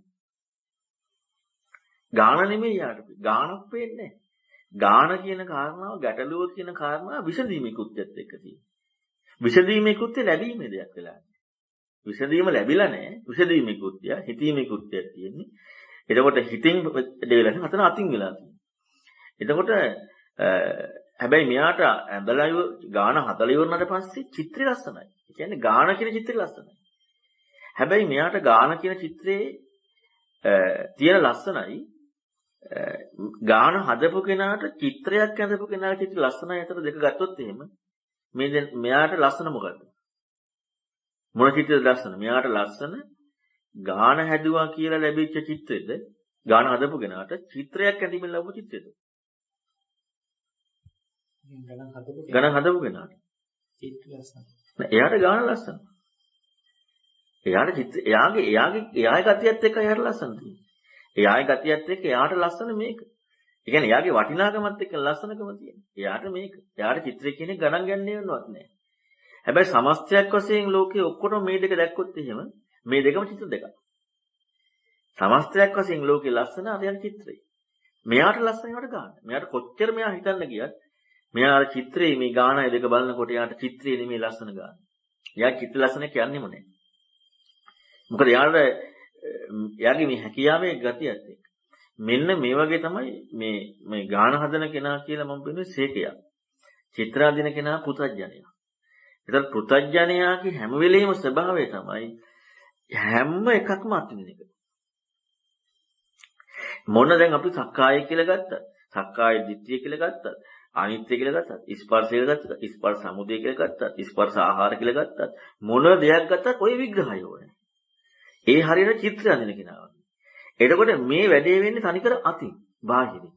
ගාණ නෙමෙයි යාට. ගාණක් පේන්නේ නැහැ. ගාණ කියන කාරණාව ගැටලුව කියන කාරණාව විසඳීමේ කෘත්‍යයත් එක්ක තියෙනවා. විසඳීමේ කෘත්‍ය ලැබීමේ දෙයක් වෙලා නැහැ. විසඳීම ලැබිලා නැහැ. විසඳීමේ කෘත්‍ය, හිතීමේ කෘත්‍යයක් තියෙන්නේ. එතකොට හිතින් දෙවිලා හතන අතින් වෙලා තියෙනවා. එතකොට හැබැයි මෙයාට ඇඳලා ගාණ හදලා ඉවරනට පස්සේ චිත්‍රය ලස්සනයි. ඒ කියන්නේ ගාණ කියන චිත්‍රය ලස්සනයි. හැබැයි මෙයාට ගාණ කියන චිත්‍රයේ තියෙන ලස්සනයි ගාණ හදපු කෙනාට චිත්‍රයක් ඇඳපු කෙනාට චිත්‍ර ලස්සනයි අතර දෙක ගත්තොත් එහෙම මේ දැන් මෙයාට ලස්සන මොකද්ද? මොන චිත්‍රයද ලස්සන? මෙයාට ලස්සන ගාණ හැදුවා කියලා ලැබිච්ච චිත්‍රෙද? ගාණ හදපු කෙනාට චිත්‍රයක් ඇඳීමෙන් ලැබු චිත්‍රෙද? ගාණ හදපු කෙනාට චිත්‍ර ලස්සන. එයාට ගාණ ලස්සන. එයාට චිත්‍ර එයාගේ ගතියත් එක්ක එයාට ලස්සන තියෙනවා. එයාගේ ගතියත් එක්ක එයාට ලස්සන මේක. ඒ කියන්නේ එයාගේ වටිනාකමත් එක්ක ලස්සනකම තියෙනවා. එයාට මේක. එයාට චිත්‍රය කියන්නේ ගණන් ගන්නේවත් නැහැ. හැබැයි සමස්තයක් වශයෙන් ලෝකේ ඔක්කොම මේ දෙක දැක්කොත් එහෙම මේ දෙකම චිත්‍ර දෙකක්. සමස්තයක් වශයෙන් ලෝකේ ලස්සන අරයන් චිත්‍රය. මෙයාට ලස්සන ඒවට ගන්න. මෙයාට කොච්චර මෙයා හිතන්න ගියත් මෙයා අර චිත්‍රයේ මේ ගානයි දෙක බලනකොට එයාට චිත්‍රයේ නෙමෙයි ලස්සන ගන්න. එයා චිත්‍ර ලස්සන කියන්නේම නැහැ. මොකද එයාගේ මේ හැකියාවේ ගතියත් එක්ක. මෙන්න මේ වගේ තමයි මේ ගාන හදන කෙනා කියලා මම කියන්නේ සේකයා. චිත්‍ර හදන කෙනා පුතඥයා. ඒතර පුතඥයාගේ හැම වෙලෙම ස්වභාවය තමයි හැම එකක්ම අත්විඳින එක. මොන දැන් අපි සක්කාය කියලා ගත්තා. සක්කාය දිට්ඨිය කියලා ගත්තා. අනිත්‍ය කියලා ගත්තා. ස්පර්ශය කියලා ගත්තා. ස්පර්ශ සමුදය කියලා ගත්තා. ස්පර්ශ ආහාර කියලා ගත්තා. මොන දෙයක් ගත්තත් ওই විග්‍රහය ඕනේ. ඒ හරියට චිත්‍ර අඳින කෙනා වගේ. එතකොට මේ වැඩේ වෙන්නේ තනිකර අතින් බාහිරින්.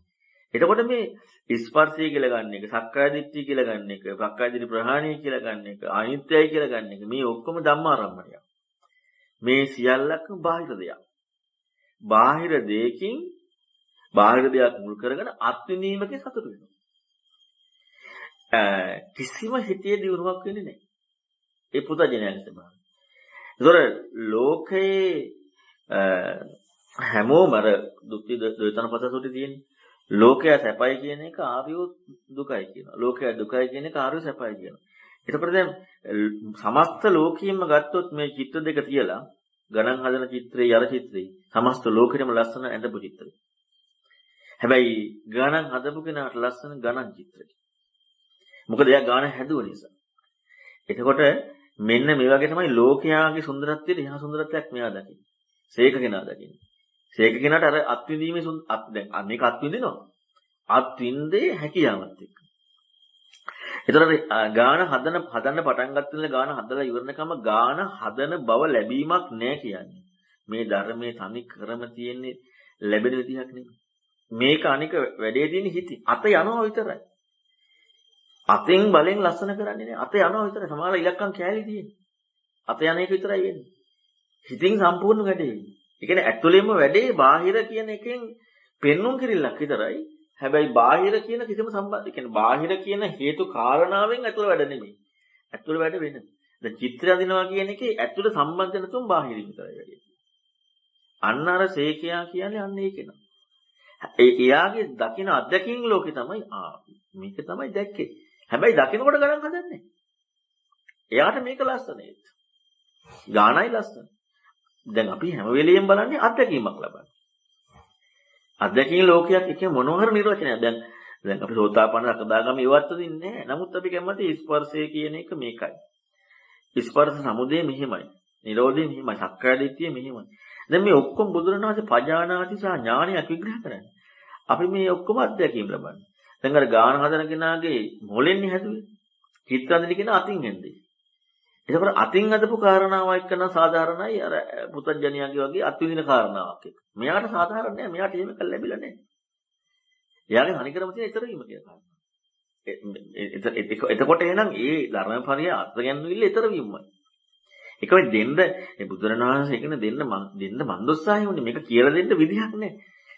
එතකොට මේ ස්පර්ශය කියලා ගන්න එක, සක්කාය දිට්ඨිය කියලා ගන්න එක, සක්කාය දිට්ඨි ප්‍රහාණය කියලා ගන්න එක, අනිත්‍යයි කියලා ගන්න එක මේ ඔක්කොම ධම්මාරම්මණය. මේ සියල්ලක්ම බාහිර දෙයක්. බාහිර දෙයකින් බාහිර දෙයක් මුල් කරගෙන අත්විඳීමකින් සතුට වෙනවා. කිසිම හිතේ දියුණුවක් වෙන්නේ නැහැ. ඒ පුතඥයන්ගේ ස්වභාවය. ඒතොර ලෝකේ හැමෝම අර දුක්ඛ ද්වේතනපත සුටි තියෙන්නේ. ලෝකය සැපයි කියන එක ආර්යෝ දුකයි කියනවා. ලෝකය දුකයි කියන එක ආර්යෝ සැපයි කියනවා. එතකොට දැන් සමස්ත ලෝකයෙන්ම ගත්තොත් මේ චිත්‍ර දෙක තියලා ගණන් හදන චිත්‍රේ යර චිත්‍රේ සමස්ත ලෝකෙම ලස්සන ඇඳපු චිත්‍රය. හැබැයි ගණන් හදපු කෙනාට ලස්සන ගණන් චිත්‍රය. මොකද එයා ගාන හැදුව නිසා. එතකොට මෙන්න මේ වගේ තමයි ලෝකයාගේ සුන්දරත්වයට එහා සුන්දරත්වයක් මෙයා දකින්නේ. සේක කෙනා දකින්නේ. සේක කෙනාට අර අත්විඳීමේ දැන් අනේක අත්විඳිනවා. අත්විඳේ හැකියාවත් එක්ක. එතකොට ගාන හදන්න පටන් ගත්තොත් ගාන හදලා ඉවරනකම ගාන හදන බව ලැබීමක් නෑ කියන්නේ. මේ ධර්මයේ තනි ක්‍රම තියෙන්නේ ලැබෙන විදිහක් නෙමෙයි. මේක අනික වැඩේ තියෙන හිතින්. අත යනවා විතරයි. අතෙන් බලෙන් ලස්සන කරන්නේ නෑ. අත යනවා විතරයි. සමහර ඉලක්කම් කෑලි තියෙන්නේ. අත යන එක විතරයි වෙන්නේ. හිතින් සම්පූර්ණ වැඩේ වෙන්නේ. ඒ කියන්නේ ඇතුළෙම වැඩේ බාහිර කියන එකෙන් පෙන්눔 කිරිල්ලක් විතරයි. හැබැයි බාහිර කියන කිසිම සම්බන්ධයක් කියන්නේ බාහිර කියන හේතු කාරණාවෙන් ඇතුළ වැඩ නෙමෙයි. ඇතුළ වැඩ වෙන. දැන් චිත්‍ර අදිනවා කියන එකේ ඇතුළ සම්බන්ධ නැතුම් බාහිරින් විතරයි වැඩේ. අන්න අර සේකයා කියන්නේ අන්න ඒක නේ. එයාගේ දකින අත්දැකීම් ලෝකේ තමයි මේක තමයි දැක්කේ. හැබැයි දකිනකොට ගණන් හදන්නේ. එයාට මේක ලස්සනයි. ගානයි ලස්සන. දැන් අපි හැම වෙලෙම බලන්නේ අත්දැකීමක් ලබන්න. අත්දැකීම් ලෝකයක් එක මොනවා හරි නිර්වචනයක්. දැන් අපි සෝතාපන්න සකදාගාමී ඉවත් වෙන්නේ නැහැ. නමුත් අපි කැමති ස්පර්ශය කියන එක මේකයි. ස්පර්ශ සමුදය මෙහිමයි. නිරෝධය මෙහිමයි. සක්කාය දිට්ඨිය මෙහිමයි. දැන් මේ ඔක්කොම බුදුරණවහන්සේ පජානාති සහ ඥානයක් විග්‍රහ කරන්නේ. අපි මේ ඔක්කොම අත්දැකීම් ලබන්නේ. දැන් අර ගාන හදන කෙනාගේ මොලෙන්නේ හැදුවේ. චිත්ත අඳින කෙනා අතින් ඇඳේ. එතකොට අතින් අදපු කාරණාව එක්කන සාධාරණයි අර පුතඥයාගේ වගේ අත්විඳින කාරණාවක් එක්ක. මෙයාට සාධාරණ නෑ. මෙයාට එහෙම කල් ලැබිලා නෑ. එයාගේ හනිකරම තියෙන ඊතරවීම කියන කාරණා. එතකොට එහෙනම් ඒ ධර්මපරිය අත්ගැන්විල්ල ඊතරවීමයි. ඒකම දෙන්න මේ බුදුරණවහන්සේ කියන දෙන්න මන් උත්සාහය වුණේ මේක කියලා දෙන්න විදිහක් නෑ.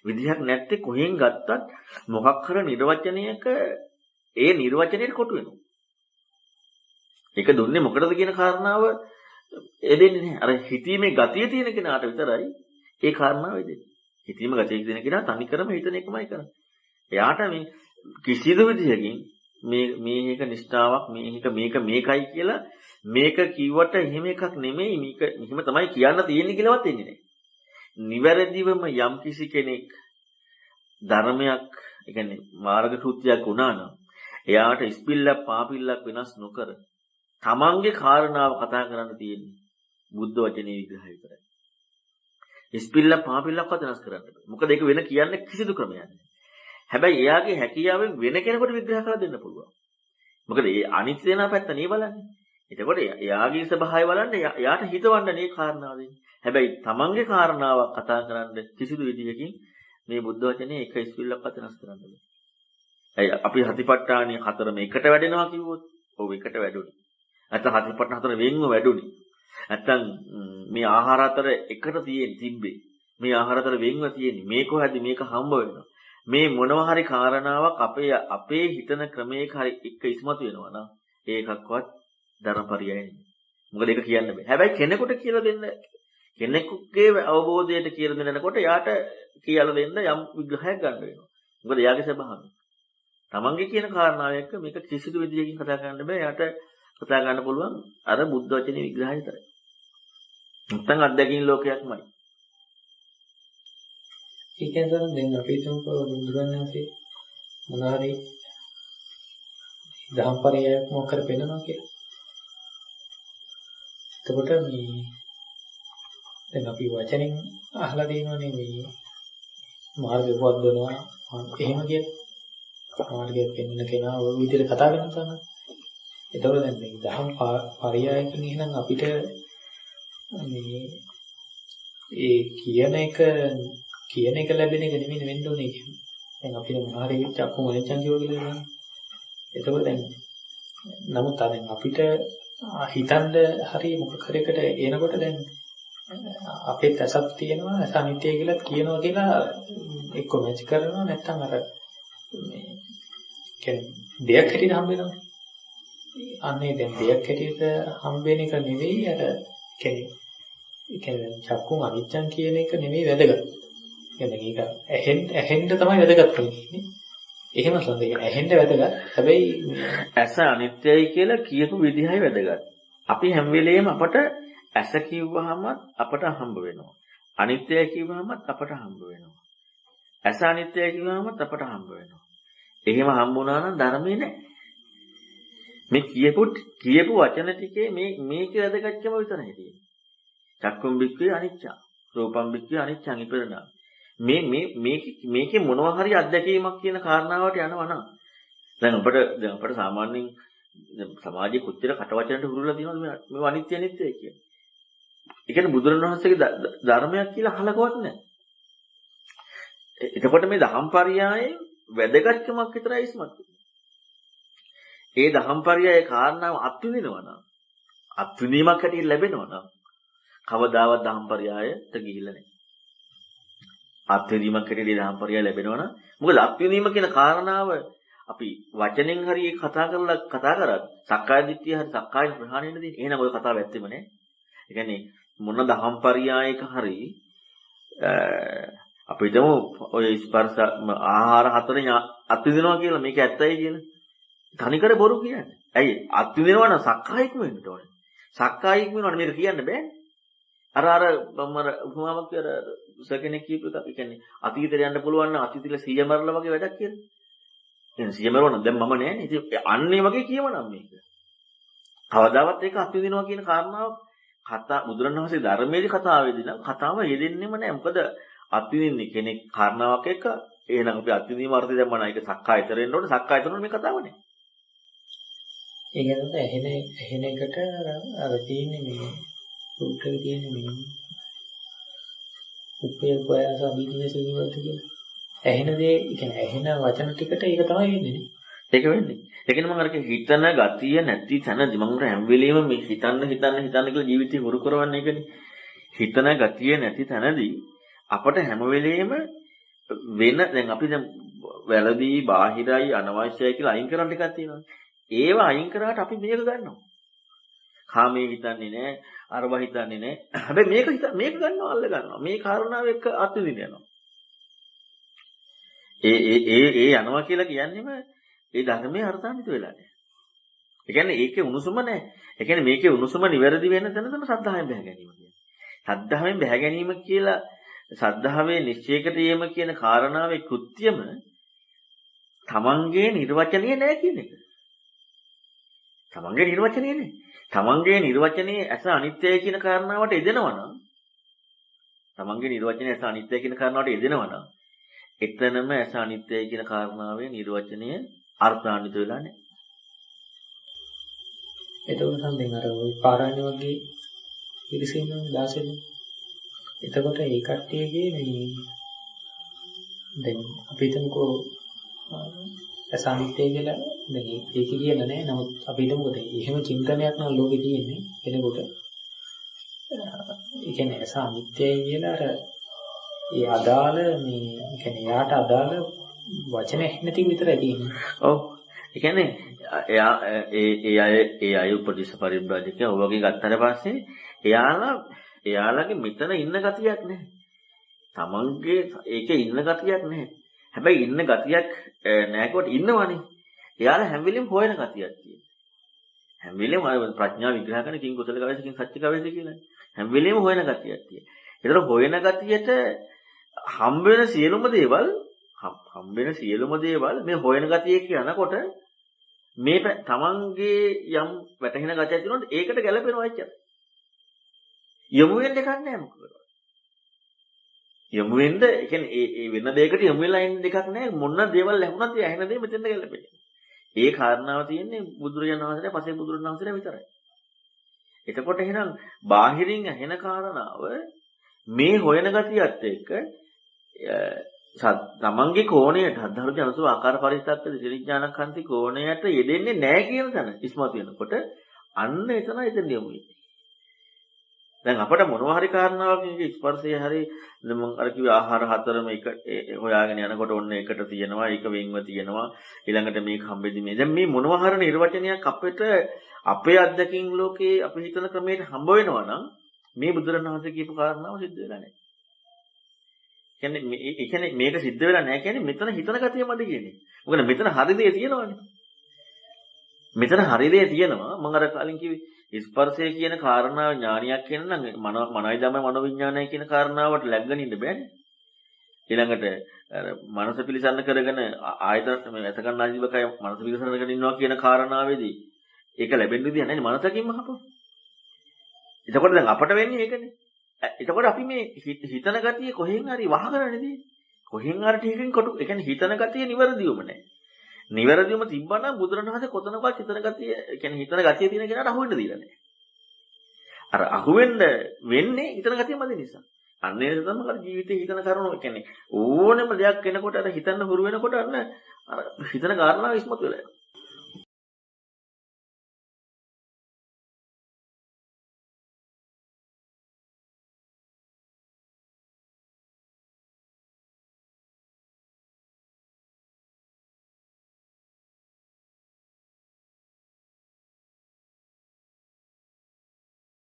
විදිහක් නැත්තේ කොහෙන් ගත්තත් මොකක් කර නිර්වචනයක ඒ නිර්වචනයට කොටු වෙනවා. ඒක දුන්නේ මොකටද කියන කාරණාව එදෙන්නේ නැහැ. අර හිතීමේ ගතිය තියෙන කෙනාට විතරයි ඒ කාරණාව එදෙන්නේ. හිතීමේ ගතිය තියෙන කෙනා තනිකරම හිතන එකමයි කරන්නේ. එයාට මේ කිසිදු විදිහකින් මේක නිෂ්ඨාවක් මේක මේකයි කියලා මේක කිව්වට එහෙම එකක් නෙමෙයි මේක එහෙම තමයි කියන්න තියෙන්නේ කියලාවත් එන්නේ නැහැ. නිවැරදිවම යම් කිසි කෙනෙක් ධර්මයක් ඒ කියන්නේ මාර්ග කෘත්‍යයක් වුණා නම් එයාට ඉස්පිල්ලක් පාපිල්ලක් වෙනස් නොකර තමන්ගේ කාරණාව කතා කරන්න තියෙන්නේ බුද්ධ වචනේ විග්‍රහය විතරයි. ඉස්පිල්ලක් පාපිල්ලක්වත් වෙනස් කරන්න බෑ. මොකද ඒක වෙන කියන්නේ කිසිදු ක්‍රමයක් නැහැ. හැබැයි එයාගේ හැකියාවෙන් වෙන කෙනෙකුට විග්‍රහ කරලා දෙන්න පුළුවන්. මොකද ඒ අනිත් දෙනා පැත්ත නේ බලන්නේ. එතකොට එයාගේ ස්වභාවය බලන්න එයාට හිතවන්න මේ කාරණාව දෙන්නේ. හැබැයි තමන්ගේ කාරණාවක් කතා කරන්න කිසිදු විදිහකින් මේ බුද්ධ වචනේ එක ඉස්පිල්ලක්වත් වෙනස් කරන්න බෑ. අපි හතිපට්ඨානිය හතරම එකට වැඩෙනවා කිව්වොත් ඔව් එකට වැඩුණි. නැත්නම් හතිපට්ඨාන හතර වෙන්ව වැඩුණි. නැත්නම් මේ ආහාර හතර එකට තිබ්බේ. මේ ආහාර හතර වෙන්ව තියෙන්නේ. මේක හොයද්දි මේක හම්බ වෙනවා. මේ මොනවා හරි කාරණාවක් අපේ හිතන ක්‍රමයක හරි එක්ක ඉස්මතු වෙනවා නම් ඒකක්වත් ධර්මපරියය නෙමෙයි. මොකද ඒක කියන්න බෑ. හැබැයි කෙනෙකුට කියලා දෙන්න කෙනෙකුගේ අවබෝධයට කියලා දෙන්නකොට යාට කියලා දෙන්න යම් විග්‍රහයක් ගන්න වෙනවා. මොකද යාගේ ස්වභාවය. තමන්ගේ කියන කාරණාව එක්ක මේක කිසිදු විදියකින් කතා කරන්න බෑ. යාට කතා කරන්න පුළුවන් අර බුද්ධ වචනේ විග්‍රහය විතරයි. නැත්නම් අත්දැකීම් ලෝකයක්මයි. ඒ කියන්නේ දැන් අපි හිතමුකෝ බුදුරණන්සේ මොනාරි ධම්පරියක් මොක කර පෙන්නනවා කියලා. එතකොට මේ දැන් අපි වචනෙන් අහලා තියෙනවනේ මේ මාර්ගය වද්දනවා එහෙම කියලා. මාර්ගය පෙන්වන කෙනා ওই විදිහට කතා කරනවා තමයි. එතකොට දැන් මේ දහම් පරියායකින් එහෙනම් අපිට මේ ඒ කියන එක ලැබෙන එක නෙමෙයි වෙන්න ඕනේ කියන්නේ. දැන් අපිට මොනාරි චක්කු මනිච්චන් කියවල නේද? එතකොට දැන් නමුත් දැන් අපිට හිතන්න හරි මොකක් හරි එකට එනකොට දැන් අපේ ඇසක් තියෙනවා ඇස අනිත්‍ය කියලා කියනවා කියලා එක්ක මැච් කරනවා නැත්නම් අර මේ කියන්නේ දෙයක් හැටියට හම්බ වෙනවා. අන්නේ දැන් දෙයක් හැටියට හම්බ වෙන එක නෙවෙයි අර කියන්නේ චක්කුම් අනිච්චන් කියන එක නෙවෙයි වැදගත්. කියන්නේ ඒක ඇහෙන්න තමයි වැදගත් වෙන්නේ. එහෙම සඳහන් ඇහෙන්න වැදගත්. හැබැයි ඇස අනිත්‍යයි කියලා කියපු විදිහයි වැදගත්. අපි හැම වෙලෙම අපට ඇස කිව්වහම අපට හම්බ වෙනවා. අනිත්‍යයි කිව්වහම අපට හම්බ වෙනවා. ඇස අනිත්‍යයි කිව්වහම අපට හම්බ වෙනවා. එහෙම හම්බුණා නම් ධර්මයේ නැහැ. මේ කියපු වචන ටිකේ මේකේ වැදගත්කම විතරයි තියෙන්නේ. චක්කුම් බික්කේ අනිච්චං, රූපම් බික්කේ අනිච්චං ඉපරණා. මේකේ මොනවා හරි අත්දැකීමක් කියන කාරණාවට යනවා නම් දැන් අපිට සාමාන්‍යයෙන් සමාජයේ කොච්චර කටවචනට හුරුලා තියෙනවද මේ අනිත්‍ය අනිත්‍යයි කියන්නේ. ඒ කියන්නේ බුදුරණවහන්සේගේ ධර්මයක් කියලා අහලකවත් නැහැ. එතකොට මේ ධම්පරියායේ වැදගත්කමක් විතරයි ඉස්මතු. ඒ ධම්පරියායේ කාරණාව අත්විඳිනවා නම් අත්විඳීමක් හැටියට ලැබෙනවා නම් කවදාවත් ධම්පරියායට ගිහිල්ලා නැහැ. අත්විඳීමක් හැටියට ධම්පරියාය ලැබෙනවා නම් මොකද අත්විඳීම කියන කාරණාව අපි වචනෙන් හරි කතා කරත් සක්කාය දිට්ඨිය හරි සක්කාය ප්‍රහාණය වෙනදී එහෙනම් ඔය කතාව ඇත්තෙම නෑ. ඒ කියන්නේ මොන ධම්පරියායක හරි අපි හිතමු ඔය ස්පර්ශ ආහාර හතරෙන් අත්විඳිනවා කියලා මේක ඇත්තයි කියලා. තනිකර බොරු කියන්නේ. ඇයි අත්විඳිනවා නම් සක්කායිකම වෙන්න ඕනේ. සක්කායිකම වෙනවනේ මේක කියන්න බෑ. අර උපමාවක් කියර සකෙනෙක් කියපු එක අපි කියන්නේ අතීතයට යන්න පුළුවන් නම් අතීතෙල 100 මරලා වගේ වැඩක් කියලා. එහෙනම් 100 මරවන්න දැන් මම නෑනේ. ඉතින් අන්නේ වගේ කියවනම් මේක. කවදාවත් ඒක අත්විඳිනවා කියන කාරණාව බුදුරණවහන්සේ ධර්මයේදී කතාවේදී නම් කතාව යෙදෙන්නෙම නෑ. මොකද අත්විඳින්නේ කෙනෙක් කාරණාවක් එක්ක. එහෙනම් අපි අත්විඳීම අර්ථය දැම්මම නම් ඒක සක්කායතර වෙන්න ඕනේ. සක්කායතර වෙන මේ කතාව නෑ. ඒ කියන්නේ ඇහෙන එකට අර තියෙන්නේ මේ උත්තර කියන්නේ මේ උපේ ප්‍රයාස අභිනේස විවෘත කියලා. ඇහෙන දේ කියන්නේ ඇහෙන වචන ටිකට ඒක තමයි වෙන්නේ නේ. ඒක වෙන්නේ. ඒ කියන්නේ මම අර හිතන ගතිය නැති තැනදී මම හැම වෙලෙම මේ හිතන්න කියලා ජීවිතේ හුරු කරවන්නේ ඒකනේ. හිතන ගතිය නැති තැනදී අපට හැම වෙලෙම දැන් අපි දැන් වැරදි බාහිරයි අනවශ්‍යයි කියලා අයින් කරන්න ටිකක් තියෙනවා. ඒවා අයින් කරාට අපි මේක ගන්නවා. කාමයේ හිතන්නේ නැහැ, අරව හිතන්නේ නැහැ. හැබැයි මේක ගන්නවා අල්ල ගන්නවා. මේ කාරණාව එක්ක අත්විඳින්න යනවා. ඒ යනවා කියලා කියන්නේම ඒ ධර්මයේ අර්ථාන්විත වෙලා නැහැ. ඒ කියන්නේ ඒකේ උණුසුම නැහැ. ඒ කියන්නේ මේකේ උණුසුම නිවැරදි වෙන තැන තමයි සද්ධායෙන් බැහැ ගැනීම කියන්නේ. සද්ධායෙන් බැහැ ගැනීම කියලා සද්ධාවේ නිශ්චයකට යෙම කියන කාරණාවේ කෘත්‍යම තමන්ගේ නිර්වචනීය නැහැ කියන එක. තමන්ගේ නිර්වචනීය නේ. තමන්ගේ නිර්වචනයේ ඇස අනිත්‍යයි කියන කාරණාවට යෙදෙනවා නම් තමන්ගේ නිර්වචනයේ ඇස අනිත්‍යයි කියන කාරණාවට යෙදෙනවා නම් එතනම ඇස අනිත්‍යයි කියන කාරණාවේ නිර්වචනය අර්ථාන්විත වෙලා නැහැ. එතකොට සම්බෙන් අර ওই පාරාණ්‍ය වගේ පිළිසෙන්නේ 16 එතකොට ඒ කට්ටියගේ මේ දැන් අපි හිතමුකෝ අසානිත්‍ය කියලා දැන් ඒක කියලා නෑ. නමුත් අපි හිතමුකෝ දැන් එහෙම චින්තනයක් නම් ලෝකේ තියෙන්නේ කෙනෙකුට. ඒ කියන්නේ අසානිත්‍යයි කියලා අර ඒ අදාළ මේ කියන්නේ යාට අදාළ වචන නැති විතරයි තියෙන්නේ. ඔව්. ඒ කියන්නේ ඒ අය උපදේශ පරිබ්‍රාජකයෝ ඔයගේ ගත්තට පස්සේ එයාලගේ මෙතන ඉන්න ගතියක් නැහැ. තමන්ගේ ඒකේ ඉන්න ගතියක් නැහැ. හැබැයි ඉන්න ගතියක් නැහැකොට ඉන්නවනේ. එයාලා හැම වෙලෙම හොයන ගතියක් තියෙනවා. හැම වෙලෙම ප්‍රඥා විග්‍රහ කරන කිං කුසල ගවේෂ කිං සත්‍ය ගවේෂ කියලා. හැම වෙලෙම හොයන ගතියක් තියෙනවා. ඒතර හොයන ගතියට හම්බ වෙන සියලුම දේවල් මේ හොයන ගතිය කියනකොට මේ තමන්ගේ යම් වැටහෙන ගතියක් තියෙනොත් ඒකට ගැලපෙනවා එච්චරයි. යොමු වෙන්න දෙයක් නැහැ මොකද? යොමු වෙන්න ඒ කියන්නේ ඒ වෙන දෙයකට යොමු වෙලා ඉන්න දෙයක් නැහැ. මොන දේවල් ලැබුණත් ඒ ඇහෙන දේ මෙතෙන්ද ගැලපෙන්නේ. ඒ කාරණාව තියෙන්නේ බුදුරජාණන් වහන්සේලා පසේ බුදුරජාණන් වහන්සේලා විතරයි. එතකොට එහෙනම් බාහිරින් ඇහෙන කාරණාව මේ හොයන ගතියත් එක්ක තමන්ගේ කෝණයට අධර්ම ජනසව ආකාර පරිස්සත්ත දිවිඥානකන්ති කෝණයට යෙදෙන්නේ නැහැ කියන තැන ඉස්මතු වෙනකොට අන්න එතන යොමු වෙන්නේ. දැන් අපිට මොනවා හරි කාරණාවක් ස්පර්ශය හරි මම අර කිව්වේ ආහාර හතරම එක හොයාගෙන යනකොට ඔන්න එකට තියෙනවා ඒක වෙන්ව තියෙනවා ඊළඟට මේක හම්බෙදි මේ දැන් මේ මොනවා හරි නිර්වචනයක් අපිට අපේ අත්දැකීම් ලෝකේ අපි හිතන ක්‍රමයට හම්බ වෙනවා නම් මේ බුදුරණවහන්සේ කියපු කාරණාව සිද්ධ වෙලා නැහැ. කියන්නේ මේක සිද්ධ වෙලා නැහැ කියන්නේ මෙතන හිතන ගතිය මදි කියන්නේ. මොකද මෙතන හරි දේ තියෙනවානේ. මෙතන හරි දේ තියෙනවා මම අර කලින් කිව්වේ ස්පර්ශය කියන කාරණාව ඥානියක් කියන නම් මනෝයි ධම්ම මනෝවිඥානය කියන කාරණාවට läග්ගෙන ඉන්න බෑනේ. ඊළඟට අර මනස පිළිසන්න කරගෙන ආයතන මේ ඇතකන් ආජීවකය මනස පිළිසන්න කරගෙන ඉන්නවා කියන කාරණාවේදී ඒක ලැබෙන්න විදිහ නැහැ මනසකින්ම හපුවා. එතකොට දැන් අපට වෙන්නේ ඒකනේ. එතකොට අපි මේ හිතන ගතිය කොහෙන් හරි වහගන්නනේ. කොහෙන් හරි ටිකකින් කොටු. ඒ කියන්නේ හිතන ගතිය නිවැරදිවම නැහැ. නිවැරදිවම තිබ්බනම් බුදුරණවහන්සේ කොතනකවත් හිතන ගතිය, ඒ කියන්නේ හිතන ගතිය තියෙන කෙනාට අහුවෙන්න දීලා නැහැ. අර අහුවෙන්න වෙන්නේ හිතන ගතිය මැද නිසා. අන්න ඒක තමයි අර ජීවිතේ හිතන කරුණු, ඒ කියන්නේ ඕනෙම දෙයක් වෙනකොට අර හිතන්න හුරු වෙනකොට අන්න අර හිතන කාරණාව ඉස්මතු වෙලා යනවා.